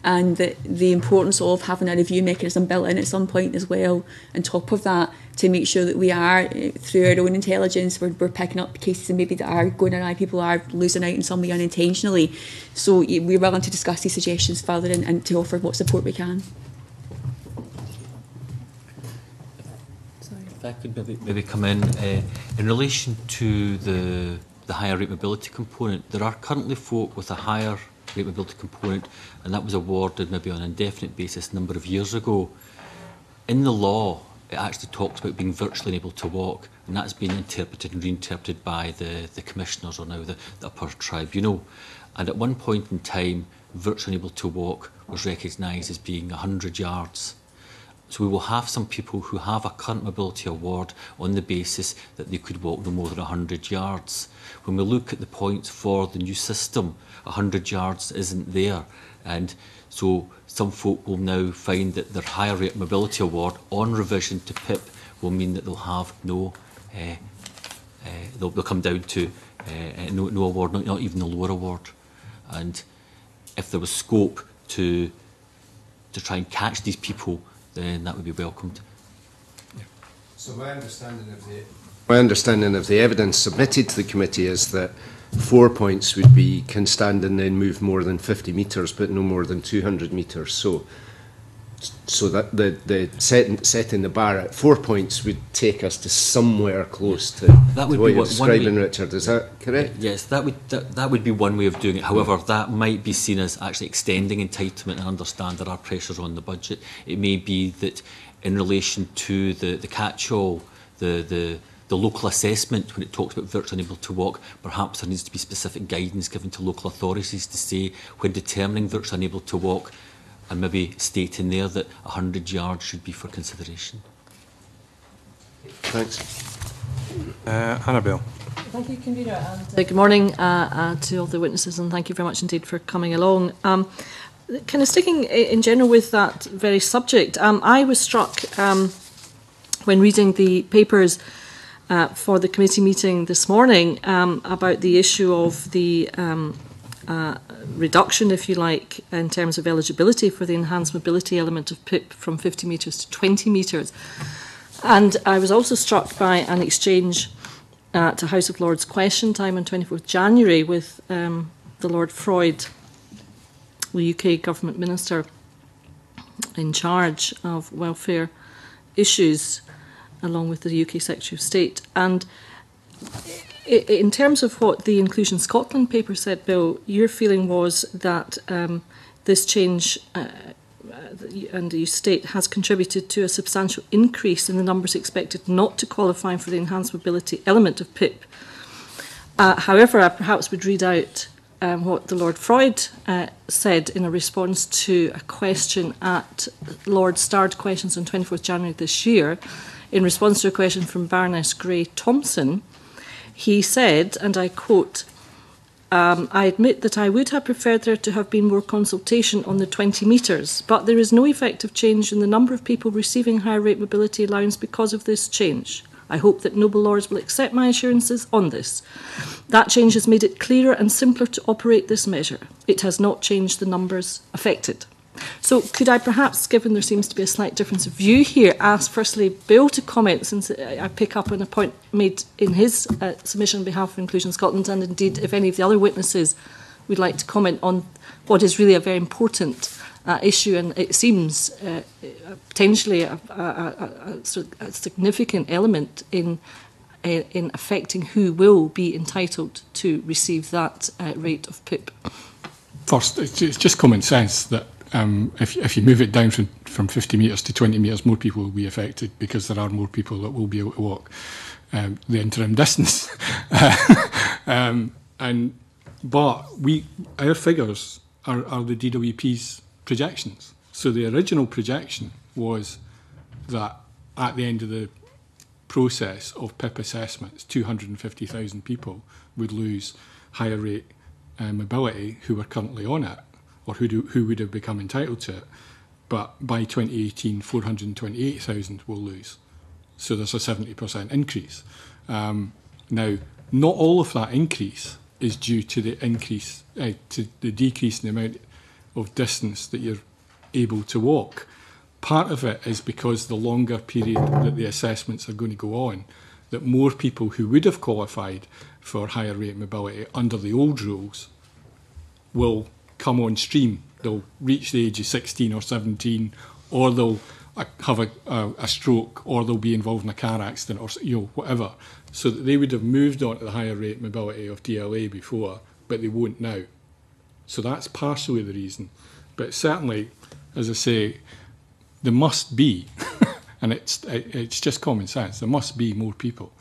And the importance of having a review mechanism built in at some point as well, on top of that, to make sure that we are, through our own intelligence, we're picking up cases and maybe that are going awry, people are losing out in some way unintentionally. So we're willing to discuss these suggestions further and to offer what support we can. Sorry. If I could maybe come in relation to the higher rate mobility component, there are currently folk with a higher rate mobility component, and that was awarded maybe on an indefinite basis a number of years ago. In the law, it actually talks about being virtually unable to walk, and that's been interpreted and reinterpreted by the commissioners, or now the upper tribunal. And at one point in time, virtually unable to walk was recognised as being 100 yards. So we will have some people who have a current mobility award on the basis that they could walk no more than 100 yards. When we look at the points for the new system, 100 yards isn't there. And so some folk will now find that their higher rate mobility award on revision to PIP will mean that they'll have no, they'll come down to no award, not even the lower award. And if there was scope to try and catch these people, then that would be welcomed. Yeah. So my understanding of the evidence submitted to the committee is that 4 points would be can stand and then move more than 50 metres, but no more than 200 metres. So that the setting the bar at 4 points would take us to somewhere close to that would what be you're describing, way, Richard. Is that correct? Yes, that would be one way of doing it. However, that might be seen as actually extending entitlement, and understand there are pressures on the budget. It may be that in relation to the catch-all, the local assessment, when it talks about virtually unable to walk, perhaps there needs to be specific guidance given to local authorities to say, when determining virtually unable to walk, and maybe state in there that 100 yards should be for consideration. Thanks. Annabelle. Thank you, Convener. And, good morning to all the witnesses, and thank you very much indeed for coming along. Kind of sticking in general with that very subject, I was struck when reading the papers for the committee meeting this morning about the issue of the reduction, if you like, in terms of eligibility for the enhanced mobility element of PIP from 50 metres to 20 metres. And I was also struck by an exchange at a House of Lords question time on 24th January with the Lord Freud, the UK Government Minister in charge of welfare issues, along with the UK Secretary of State. And in terms of what the Inclusion Scotland paper said, Bill, your feeling was that this change, and you state, has contributed to a substantial increase in the numbers expected not to qualify for the enhanced mobility element of PIP. However, I perhaps would read out what the Lord Freud said in a response to a question at Lord Starred Questions on 24th January this year. In response to a question from Baroness Gray Thompson, he said, and I quote, I admit that I would have preferred there to have been more consultation on the 20 metres, but there is no effective change in the number of people receiving higher rate mobility allowance because of this change. I hope that noble lords will accept my assurances on this. That change has made it clearer and simpler to operate this measure. It has not changed the numbers affected. So could I perhaps, given there seems to be a slight difference of view here, ask firstly Bill to comment, since I pick up on a point made in his submission on behalf of Inclusion Scotland, and indeed if any of the other witnesses would like to comment on what is really a very important issue, and it seems potentially a significant element in affecting who will be entitled to receive that rate of PIP. First, it's just common sense that if you move it down from 50 metres to 20 metres, more people will be affected because there are more people that will be able to walk the interim distance. But our figures are the DWP's projections. So the original projection was that at the end of the process of PIP assessments, 250,000 people would lose higher rate mobility who were currently on it, or who would have become entitled to it. But by 2018, 428,000 will lose. So there's a 70% increase. Now, not all of that increase is due to the increase, to the decrease in the amount of distance that you're able to walk. Part of it is because the longer period that the assessments are going to go on, that more people who would have qualified for higher rate mobility under the old rules will come on stream. They'll reach the age of 16 or 17, or they'll have a stroke, or they'll be involved in a car accident, or whatever. So that they would have moved on to the higher rate mobility of DLA before, but they won't now. So that's partially the reason. But certainly, as I say, there must be, and it's just common sense, there must be more people.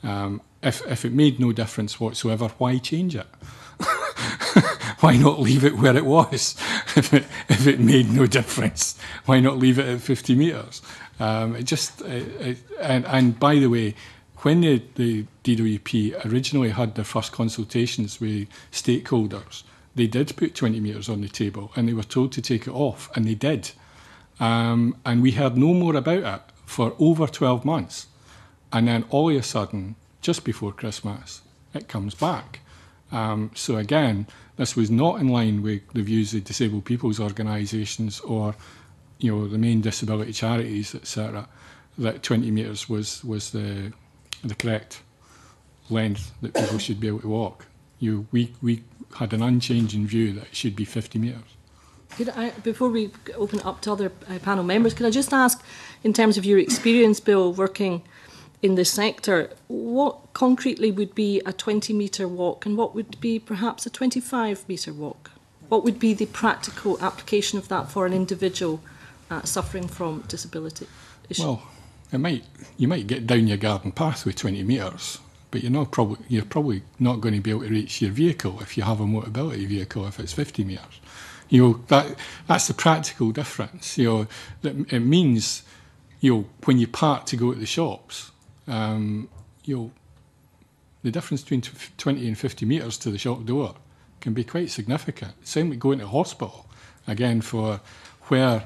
If it made no difference whatsoever, why change it? Why not leave it where it was? If it made no difference, why not leave it at 50 metres? And by the way, when the DWP originally had their first consultations with stakeholders, they did put 20 metres on the table, and they were told to take it off, and they did. And we heard no more about it for over 12 months. And then all of a sudden, just before Christmas, it comes back. So again, this was not in line with the views of disabled people's organisations or, the main disability charities, etc. That 20 metres was the correct length that people should be able to walk. We had an unchanging view that it should be 50 metres. Before we open it up to other panel members, could I just ask, in terms of your experience, Bill, working in this sector, what concretely would be a 20-metre walk and what would be perhaps a 25-metre walk? What would be the practical application of that for an individual suffering from disability issue? Well, you might get down your garden path with 20 metres, but you're probably not going to be able to reach your vehicle if you have a mobility vehicle if it's 50 metres. That's the practical difference. That it means, when you park to go to the shops, the difference between 20 and 50 metres to the shop door can be quite significant. Same with going to hospital, again, for where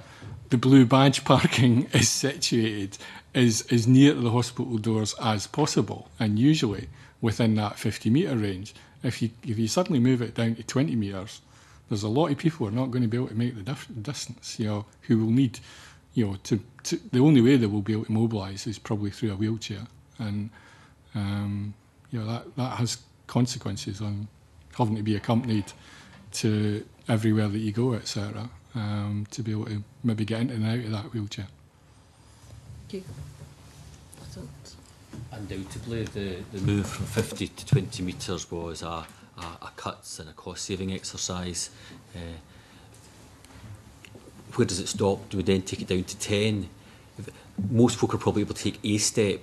the blue badge parking is situated is near to the hospital doors as possible, and usually within that 50 metre range. If you suddenly move it down to 20 metres, there's a lot of people who are not going to be able to make the distance, who will need, to the only way they will be able to mobilise is probably through a wheelchair. And, that has consequences on having to be accompanied to everywhere that you go, etc., to be able to maybe get in and out of that wheelchair. Thank you. Undoubtedly, the move from 50 to 20 metres was a cuts and a cost-saving exercise. Where does it stop? Do we then take it down to 10? Most folk are probably able to take a step.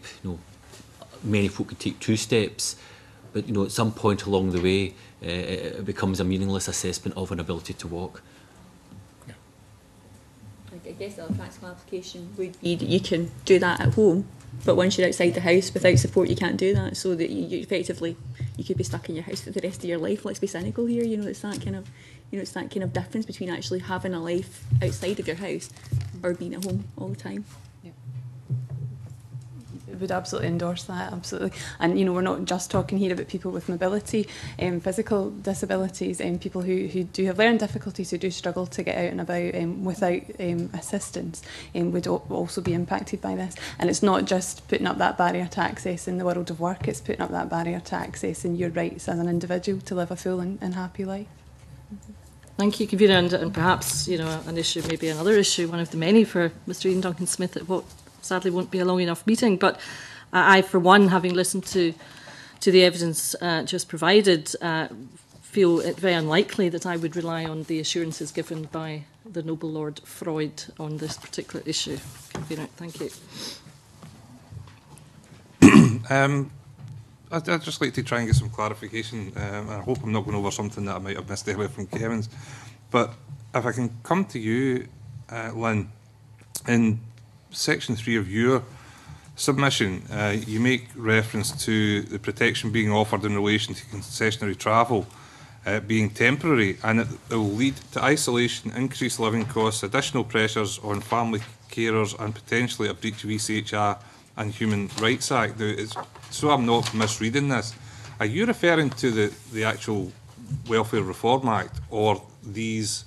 Many folk can take 2 steps. But at some point along the way, it becomes a meaningless assessment of an ability to walk. Yeah. I guess the practical application would be that you can do that at home, but once you're outside the house without support, you can't do that. So that you effectively, you could be stuck in your house for the rest of your life. Let's be cynical here. It's that kind of, it's that kind of difference between actually having a life outside of your house or being at home all the time. Would absolutely endorse that, absolutely. And we're not just talking here about people with mobility, physical disabilities, people who do have learning difficulties, who do struggle to get out and about without assistance, would also be impacted by this. And it's not just putting up that barrier to access in the world of work, it's putting up that barrier to access in your rights as an individual to live a full and happy life. Thank you, Convener, and perhaps an issue, maybe another issue, one of the many for Mr. Ian Duncan-Smith at what sadly won't be a long enough meeting. But I, for one, having listened to the evidence just provided, feel it very unlikely that I would rely on the assurances given by the noble Lord Freud on this particular issue. Convener, thank you. I'd just like to try and get some clarification. I hope I'm not going over something that I might have missed earlier from Kevin's. But if I can come to you, Lynn, in Section 3 of your submission, you make reference to the protection being offered in relation to concessionary travel being temporary, and it will lead to isolation, increased living costs, additional pressures on family carers, and potentially a breach of ECHR and Human Rights Act. So I'm not misreading this. Are you referring to the actual Welfare Reform Act or these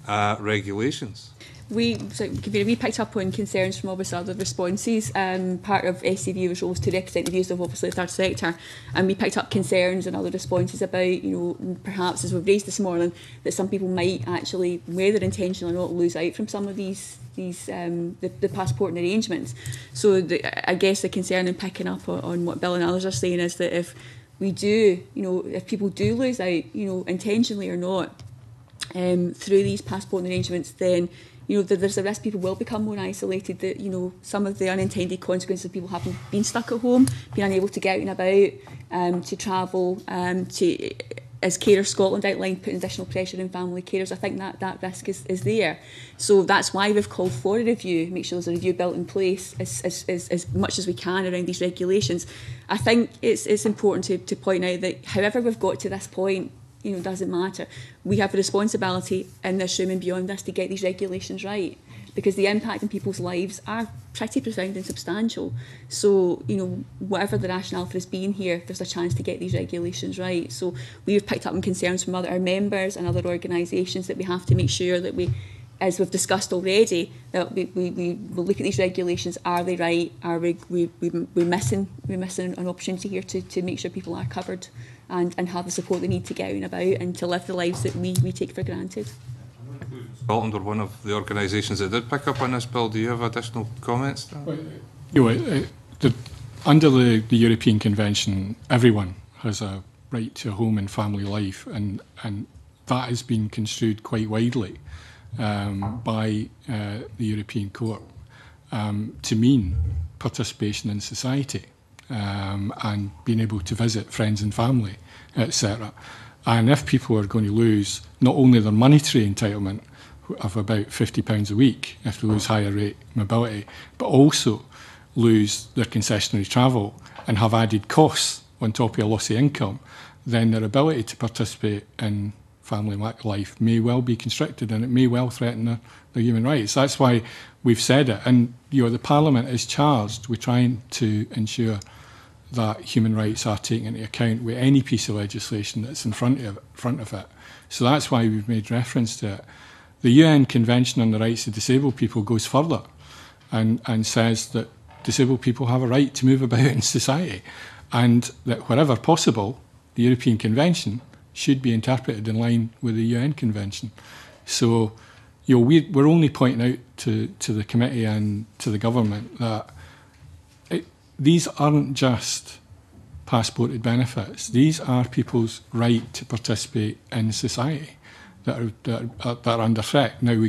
regulations? We picked up on concerns from obviously other responses. Part of SCV was roles to represent the views of obviously the third sector, and we picked up concerns and other responses about, perhaps as we've raised this morning, that some people might actually, whether intentional or not, lose out from some of these the passport arrangements. So I guess the concern in picking up on what Bill and others are saying is that if we do, if people do lose out, intentionally or not, through these passport arrangements, then there's a risk people will become more isolated, that, some of the unintended consequences of people having been stuck at home, being unable to get out and about, to travel, to, as Carers Scotland outlined, putting additional pressure on family carers. I think that risk is there. So that's why we've called for a review, make sure there's a review built in place as much as we can around these regulations. I think it's important to point out that however we've got to this point, doesn't matter. We have a responsibility in this room and beyond this to get these regulations right, because the impact on people's lives are pretty profound and substantial. So, whatever the rationale for us being here, there's a chance to get these regulations right. So we've picked up on concerns from our members and other organisations that we have to make sure that we, as we've discussed already, that we will look at these regulations. Are they right? Are we're missing an opportunity here to make sure people are covered and have the support they need to get out and about and to live the lives that we take for granted. Scotland were one of the organisations that did pick up on this, Bill. Do you have additional comments? Under the European Convention, everyone has a right to a home and family life, and that has been construed quite widely by the European Court to mean participation in society and being able to visit friends and family, etc. And if people are going to lose not only their monetary entitlement of about £50 a week if they lose higher rate mobility, but also lose their concessionary travel and have added costs on top of a loss of income, then their ability to participate in family life may well be constricted, and it may well threaten their human rights. That's why we've said it. And the Parliament is charged with trying to ensure that human rights are taken into account with any piece of legislation that's in front of it. So that's why we've made reference to it. The UN Convention on the Rights of Disabled People goes further and says that disabled people have a right to move about in society, and that wherever possible, the European Convention should be interpreted in line with the UN Convention. So, we're only pointing out to the committee and to the government that these aren't just passported benefits. These are people's right to participate in society that are under threat. Now,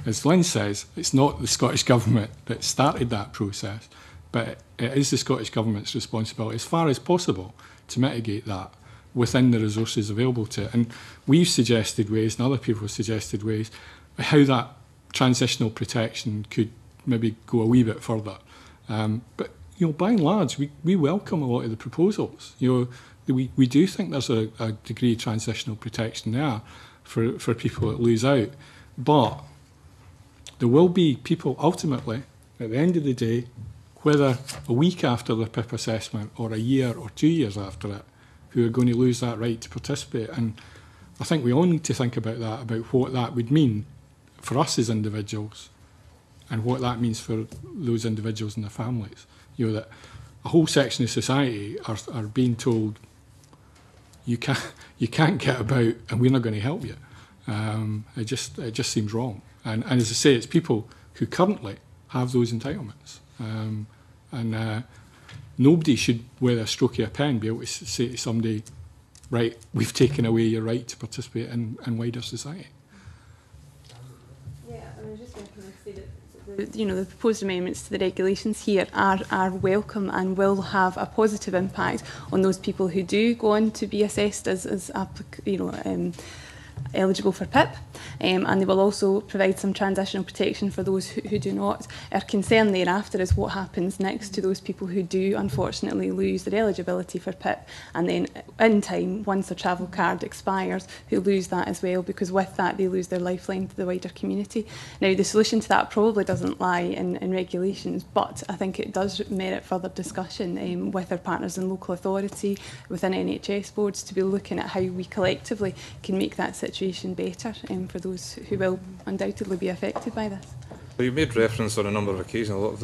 as Lynn says, it's not the Scottish Government that started that process, but it is the Scottish Government's responsibility, as far as possible, to mitigate that within the resources available to it. And we've suggested ways, and other people have suggested ways, how that transitional protection could maybe go a wee bit further. But by and large, we welcome a lot of the proposals. We do think there's a degree of transitional protection there for people that lose out. But there will be people ultimately, at the end of the day, whether a week after the PIP assessment or a year or 2 years after it, who are going to lose that right to participate. And I think we all need to think about that, about what that would mean for us as individuals and what that means for those individuals and their families. That a whole section of society are being told you can't get about and we're not going to help you. It just seems wrong. And as I say, it's people who currently have those entitlements. Nobody should, with a stroke of a pen, be able to say to somebody, right, we've taken away your right to participate in wider society. Yeah, I was just going to say that the proposed amendments to the regulations here are welcome and will have a positive impact on those people who do go on to be assessed as eligible for PIP, and they will also provide some transitional protection for those who do not. Our concern thereafter is what happens next to those people who do unfortunately lose their eligibility for PIP, and then in time, once their travel card expires, who lose that as well, because with that they lose their lifeline to the wider community. Now, the solution to that probably doesn't lie in regulations, but I think it does merit further discussion with our partners in local authority, within NHS boards, to be looking at how we collectively can make that situation better for those who will undoubtedly be affected by this. Well, you made reference on a number of occasions, a lot of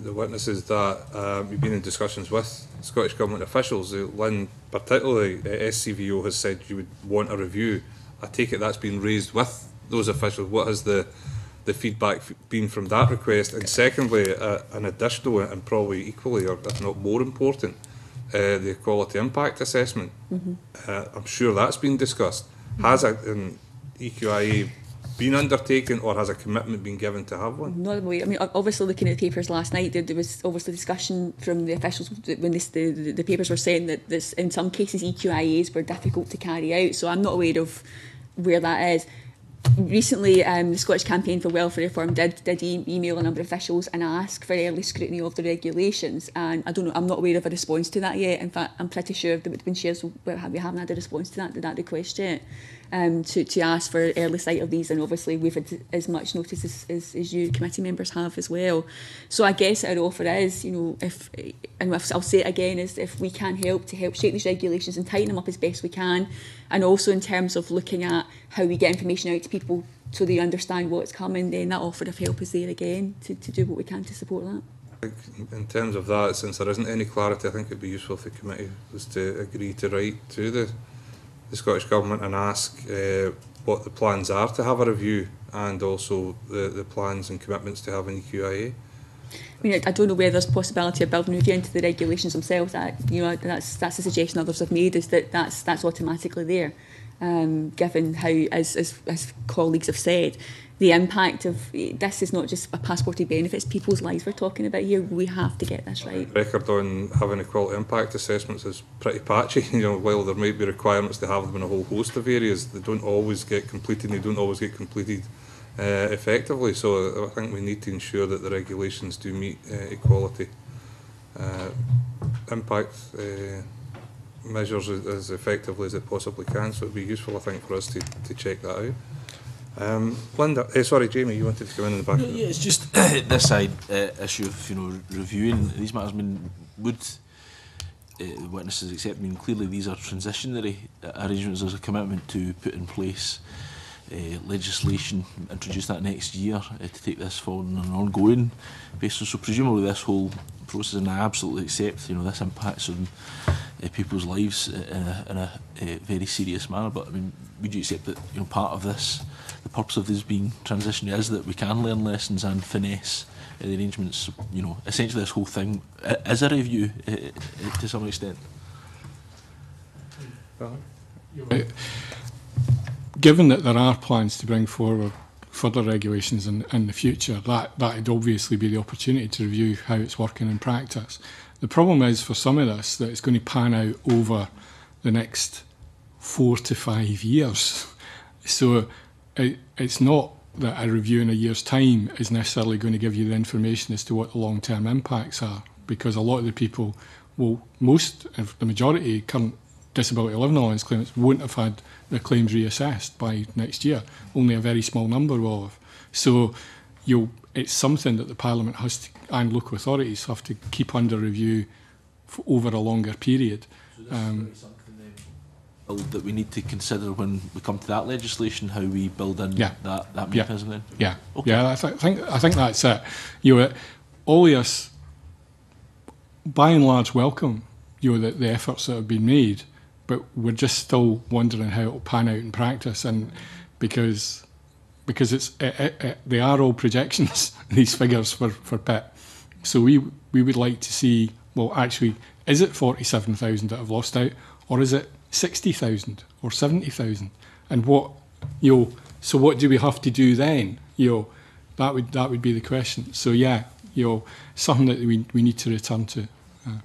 the witnesses, that you've been in discussions with Scottish Government officials. Lynn, particularly SCVO, has said you would want a review. I take it that's been raised with those officials. What has the feedback been from that request? And secondly, an additional and probably equally, or if not more important, the equality impact assessment. I'm sure that's been discussed. Has an EQIA been undertaken, or has a commitment been given to have one? Not really. I mean, obviously looking at the papers last night, there was obviously discussion from the officials when the papers were saying that this, in some cases, EQIAs were difficult to carry out. So I'm not aware of where that is. Recently, the Scottish Campaign for Welfare Reform did email a number of officials and ask for early scrutiny of the regulations, and I don't know, I'm not aware of a response to that yet. In fact, I'm pretty sure that when shares we haven't had a response to that request yet, to ask for early sight of these, and obviously we've had as much notice as you committee members have as well. So I guess our offer is, I'll say it again, is if we can help shape these regulations and tighten them up as best we can, and also in terms of looking at how we get information out to people so they understand what's coming, then that offer of help is there again to do what we can to support that. I think in terms of that, since there isn't any clarity, I think it'd be useful if the committee was to agree to write to the Scottish Government and ask what the plans are to have a review, and also the plans and commitments to have an EQIA. I mean, I don't know whether there's a possibility of building a review into the regulations themselves. That's a suggestion others have made, is that's automatically there. Given how, as colleagues have said, the impact of this is not just a passported benefit, it's people's lives we're talking about here. We have to get this right. Record on having equality impact assessments is pretty patchy. While there might be requirements to have them in a whole host of areas, they don't always get completed, and they don't always get completed effectively. So I think we need to ensure that the regulations do meet equality impact measures as effectively as it possibly can. So it would be useful, I think, for us to check that out. Linda, sorry, Jamie, you wanted to come in the back. Yeah, it's just this side issue of reviewing these matters. I mean, would the witnesses accept? I mean, clearly these are transitionary arrangements. There's a commitment to put in place legislation, introduce that next year to take this forward on an ongoing basis. So presumably this whole process, and I absolutely accept, this impacts on people's lives in a very serious manner. But I mean, would you accept that part of this, the purpose of this being transitionary, is that we can learn lessons and finesse the arrangements? Essentially, this whole thing is a review to some extent. Given that there are plans to bring forward further regulations in the future, that would obviously be the opportunity to review how it's working in practice. The problem is for some of this that it's going to pan out over the next 4 to 5 years. So it's not that a review in a year's time is necessarily going to give you the information as to what the long-term impacts are, because a lot of the people if the majority current disability living allowance claimants won't have had their claims reassessed by next year. Only a very small number will have. So it's something that the Parliament has to, and local authorities have to keep under review over a longer period. So this is something that we need to consider when we come to that legislation, how we build in that mechanism then? Yeah, okay. Yeah. I think that's it. All of us, by and large, welcome the efforts that have been made, but we're just still wondering how it will pan out in practice, and because they are all projections, these figures for PIP. So we would like to see, well, actually, is it 47,000 that have lost out, or is it 60,000 or 70,000? And so what do we have to do then? That would be the question. So something that we need to return to. I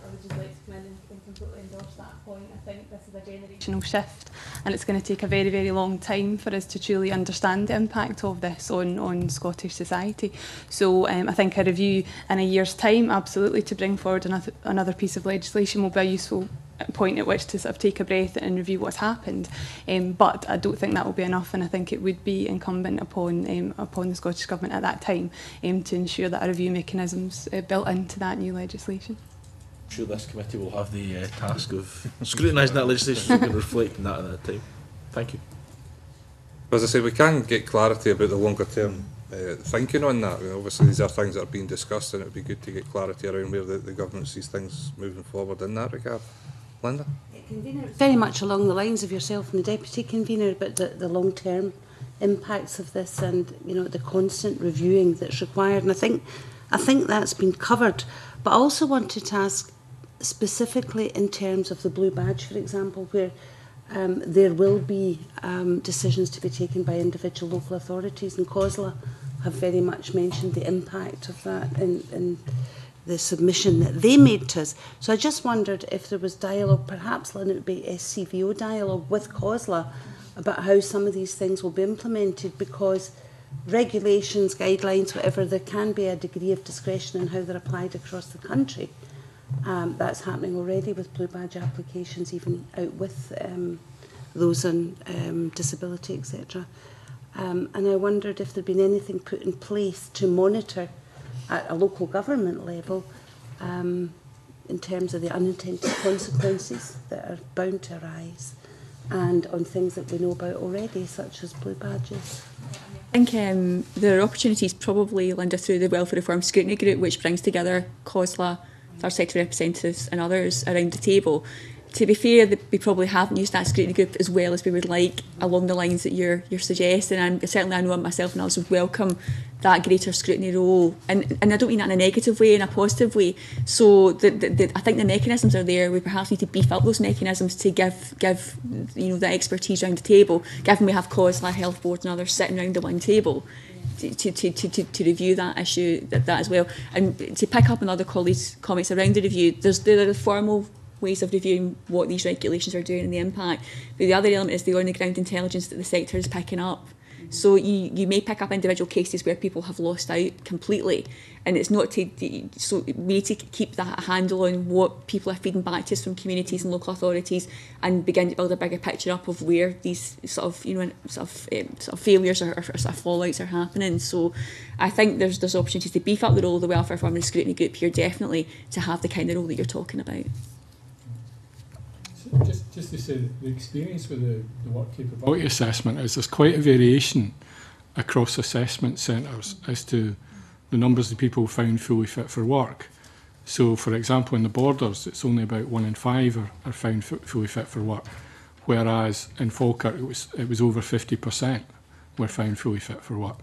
would just like to come in and completely endorse that point. I think this is a generational shift, and it's going to take a very, very long time for us to truly understand the impact of this on Scottish society. So I think a review in a year's time, absolutely, to bring forward another piece of legislation will be a useful point at which to sort of take a breath and review what's happened. But I don't think that will be enough, and I think it would be incumbent upon the Scottish Government at that time to ensure that a review mechanism's built into that new legislation. I'm sure this committee will have the task of scrutinising that legislation so we can reflect on that at that time. Thank you. As I say, we can get clarity about the longer term thinking on that. Obviously, these are things that are being discussed, and it would be good to get clarity around where the government sees things moving forward in that regard. Linda? Convener, very much along the lines of yourself and the Deputy Convener, but the long-term impacts of this, and the constant reviewing that's required. And I think that's been covered. But I also wanted to ask specifically in terms of the blue badge, for example, where there will be decisions to be taken by individual local authorities, and COSLA have very much mentioned the impact of that in the submission that they made to us. So I just wondered if there was dialogue, perhaps, Lynn, it would be SCVO dialogue with COSLA about how some of these things will be implemented, because regulations, guidelines, whatever, there can be a degree of discretion in how they're applied across the country. That's happening already with blue badge applications, even out with those on disability, etc. And I wondered if there'd been anything put in place to monitor at a local government level in terms of the unintended consequences that are bound to arise, and on things that we know about already, such as blue badges. I think there are opportunities probably, Linda, through the Welfare Reform Scrutiny Group, which brings together COSLA, our sector representatives and others around the table. To be fair, we probably haven't used that scrutiny group as well as we would like, along the lines that you're suggesting, and certainly I know myself and others would welcome that greater scrutiny role, and I don't mean that in a negative way, in a positive way. So I think the mechanisms are there. We perhaps need to beef up those mechanisms to give the expertise around the table, given we have COSLA, Health Board and others sitting around the one table to review that issue, that as well. And to pick up on other colleagues' comments around the review, there are formal ways of reviewing what these regulations are doing and the impact. But the other element is the on-the-ground intelligence that the sector is picking up. So you may pick up individual cases where people have lost out completely, and it's not to, so we need to keep that handle on what people are feeding back to us from communities and local authorities, and begin to build a bigger picture up of where these sort of failures or sort of fallouts are happening. So I think there's opportunities to beef up the role of the Welfare Forum and Scrutiny Group here, definitely, to have the kind of role that you're talking about. Just to say, the experience with the work capability assessment is there's quite a variation across assessment centres as to the numbers of people found fully fit for work. So, for example, in the Borders, it's only about 1 in 5 are found fully fit for work, whereas in Falkirk it was over 50% were found fully fit for work.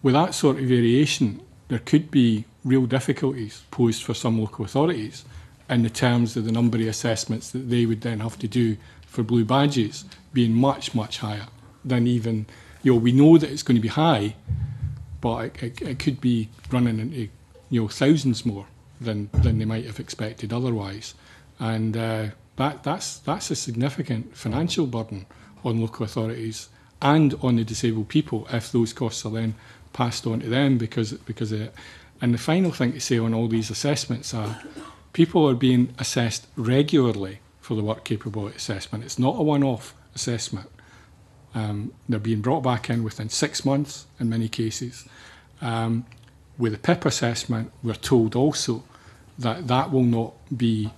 With that sort of variation, there could be real difficulties posed for some local authorities in the terms of the number of assessments that they would then have to do for blue badges being much, much higher than even, we know that it's going to be high, but it could be running into, thousands more than they might have expected otherwise. And that's a significant financial burden on local authorities and on the disabled people if those costs are then passed on to them because of it. And the final thing to say on all these assessments are people are being assessed regularly for the work capability assessment. It's not a one-off assessment. They're being brought back in within 6 months in many cases. With the PIP assessment, we're told also that that will not be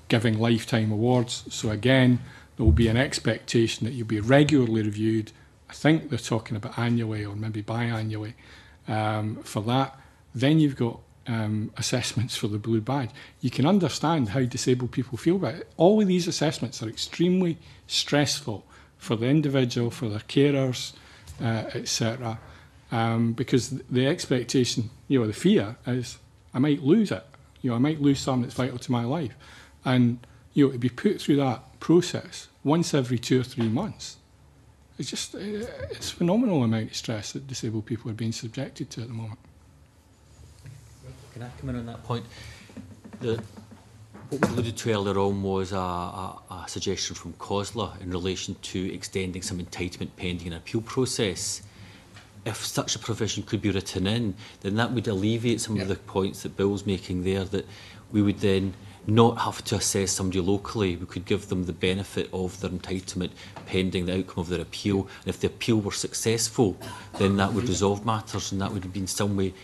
giving lifetime awards. So again, there will be an expectation that you'll be regularly reviewed. I think they're talking about annually or maybe biannually for that. Then you've got assessments for the blue badge. You can understand how disabled people feel about it. All of these assessments are extremely stressful for the individual, for their carers, etc. Because the expectation, the fear is, I might lose it. I might lose something that's vital to my life. And, to be put through that process once every 2 or 3 months, it's a phenomenal amount of stress that disabled people are being subjected to at the moment. Can I come in on that point? What we alluded to earlier on was a suggestion from COSLA in relation to extending some entitlement pending an appeal process. If such a provision could be written in, then that would alleviate some of the points that Bill's making there, that we would then not have to assess somebody locally. We could give them the benefit of their entitlement pending the outcome of their appeal. And if the appeal were successful, then that would resolve matters, and that would be in some way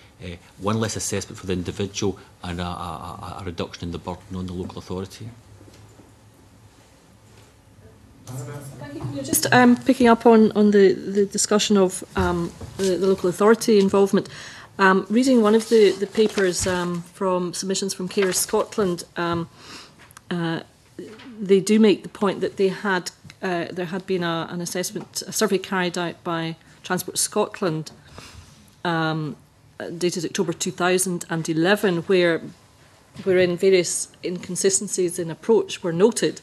one less assessment for the individual and a reduction in the burden on the local authority. Just picking up on the discussion of the local authority involvement, reading one of the papers from submissions from Carers Scotland, they do make the point that there had been a survey carried out by Transport Scotland dated October 2011, wherein various inconsistencies in approach were noted.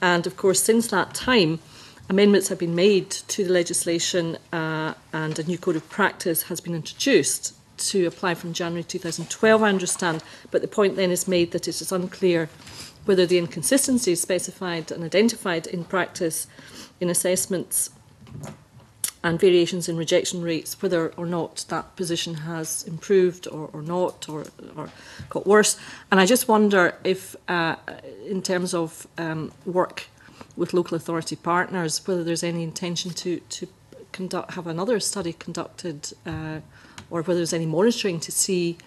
And of course, since that time, amendments have been made to the legislation and a new code of practice has been introduced to apply from January 2012, I understand. But the point then is made that it is unclear whether the inconsistencies specified and identified in practice in assessments and variations in rejection rates, whether or not that position has improved or not, or got worse. And I just wonder if, in terms of work with local authority partners, whether there's any intention to have another study conducted, or whether there's any monitoring to see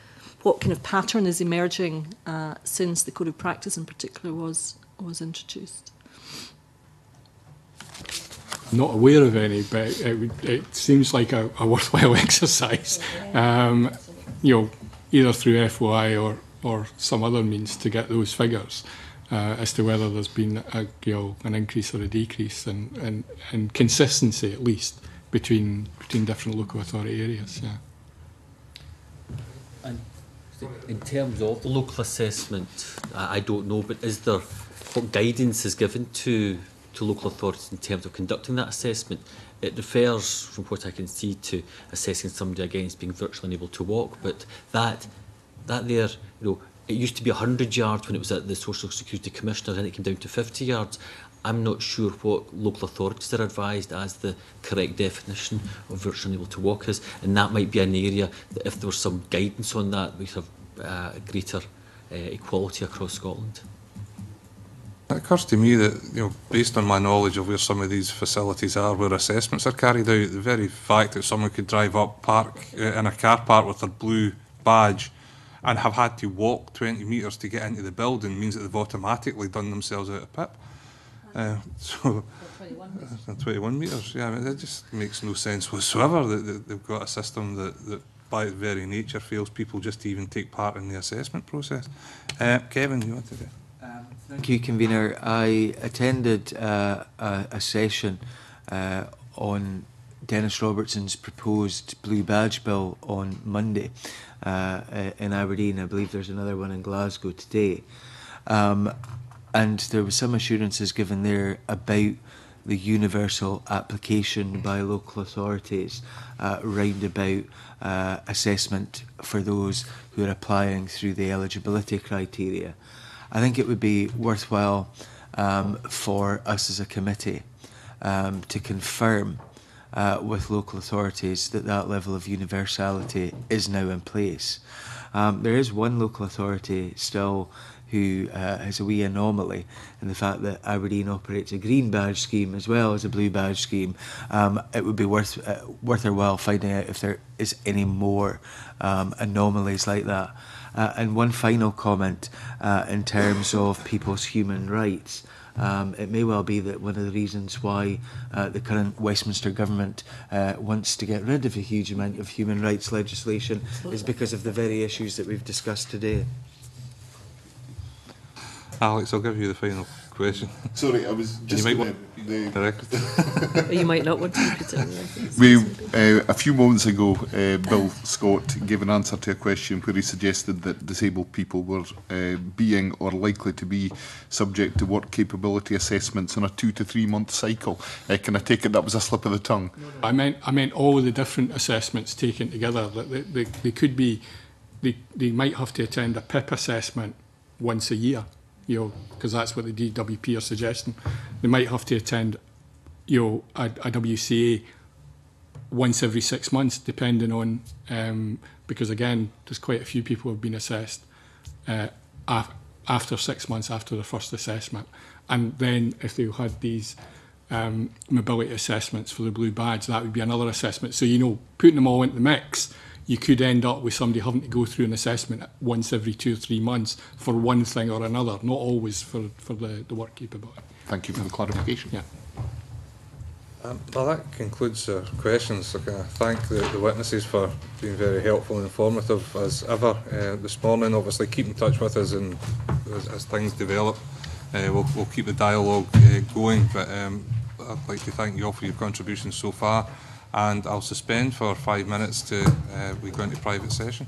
what kind of pattern is emerging since the Code of Practice in particular was introduced. I'm not aware of any, but it seems like a worthwhile exercise, either through FOI or some other means to get those figures as to whether there's been an increase or a decrease and consistency, at least, between different local authority areas. Yeah. And in terms of the local assessment, I don't know, but is there, what guidance is given to local authorities in terms of conducting that assessment? It refers, from what I can see, to assessing somebody against being virtually unable to walk, but that there, it used to be 100 yards when it was at the Social Security Commissioner, and it came down to 50 yards. I'm not sure what local authorities are advised as the correct definition of virtually unable to walk is, and that might be an area that if there was some guidance on that, we'd have greater equality across Scotland. It occurs to me that, you know, based on my knowledge of where some of these facilities are, where assessments are carried out, the very fact that someone could drive up, park in a car park with their blue badge and have had to walk 20 metres to get into the building means that they've automatically done themselves out of PIP. So 21 metres, yeah, I mean, that just makes no sense whatsoever that they've got a system that by its very nature fails people just to even take part in the assessment process. Kevin, you wanted to? Thank you, Convener. I attended a session on Dennis Robertson's proposed Blue Badge Bill on Monday in Aberdeen. I believe there's another one in Glasgow today. And there were some assurances given there about the universal application by local authorities round about assessment for those who are applying through the eligibility criteria. I think it would be worthwhile for us as a committee to confirm with local authorities that that level of universality is now in place. There is one local authority still who has a wee anomaly in the fact that Aberdeen operates a green badge scheme as well as a blue badge scheme. It would be worth their while finding out if there is any more anomalies like that. And one final comment in terms of people's human rights. It may well be that one of the reasons why the current Westminster government wants to get rid of a huge amount of human rights legislation is because of the very issues that we've discussed today. Alex, I'll give you the final question. Sorry, I was just... You might You might not want to repeat it. A few moments ago, Bill Scott gave an answer to a question where he suggested that disabled people were being or likely to be subject to work capability assessments on a 2 to 3 month cycle. Can I take it that was a slip of the tongue? I meant all of the different assessments taken together. They could be, they might have to attend a PIP assessment once a year, you know, because that's what the DWP are suggesting. They might have to attend, you know, a WCA once every 6 months, depending on, because again, there's quite a few people who have been assessed after 6 months after the first assessment. And then if they had these mobility assessments for the blue badge, that would be another assessment. So, you know, putting them all into the mix, you could end up with somebody having to go through an assessment once every 2 or 3 months for one thing or another, not always for the work capability. Thank you for the clarification. Yeah. Well, that concludes our questions. I thank the witnesses for being very helpful and informative as ever this morning. Obviously, keep in touch with us and as things develop. We'll keep the dialogue going, but I'd like to thank you all for your contributions so far, and I'll suspend for 5 minutes to we go into private session.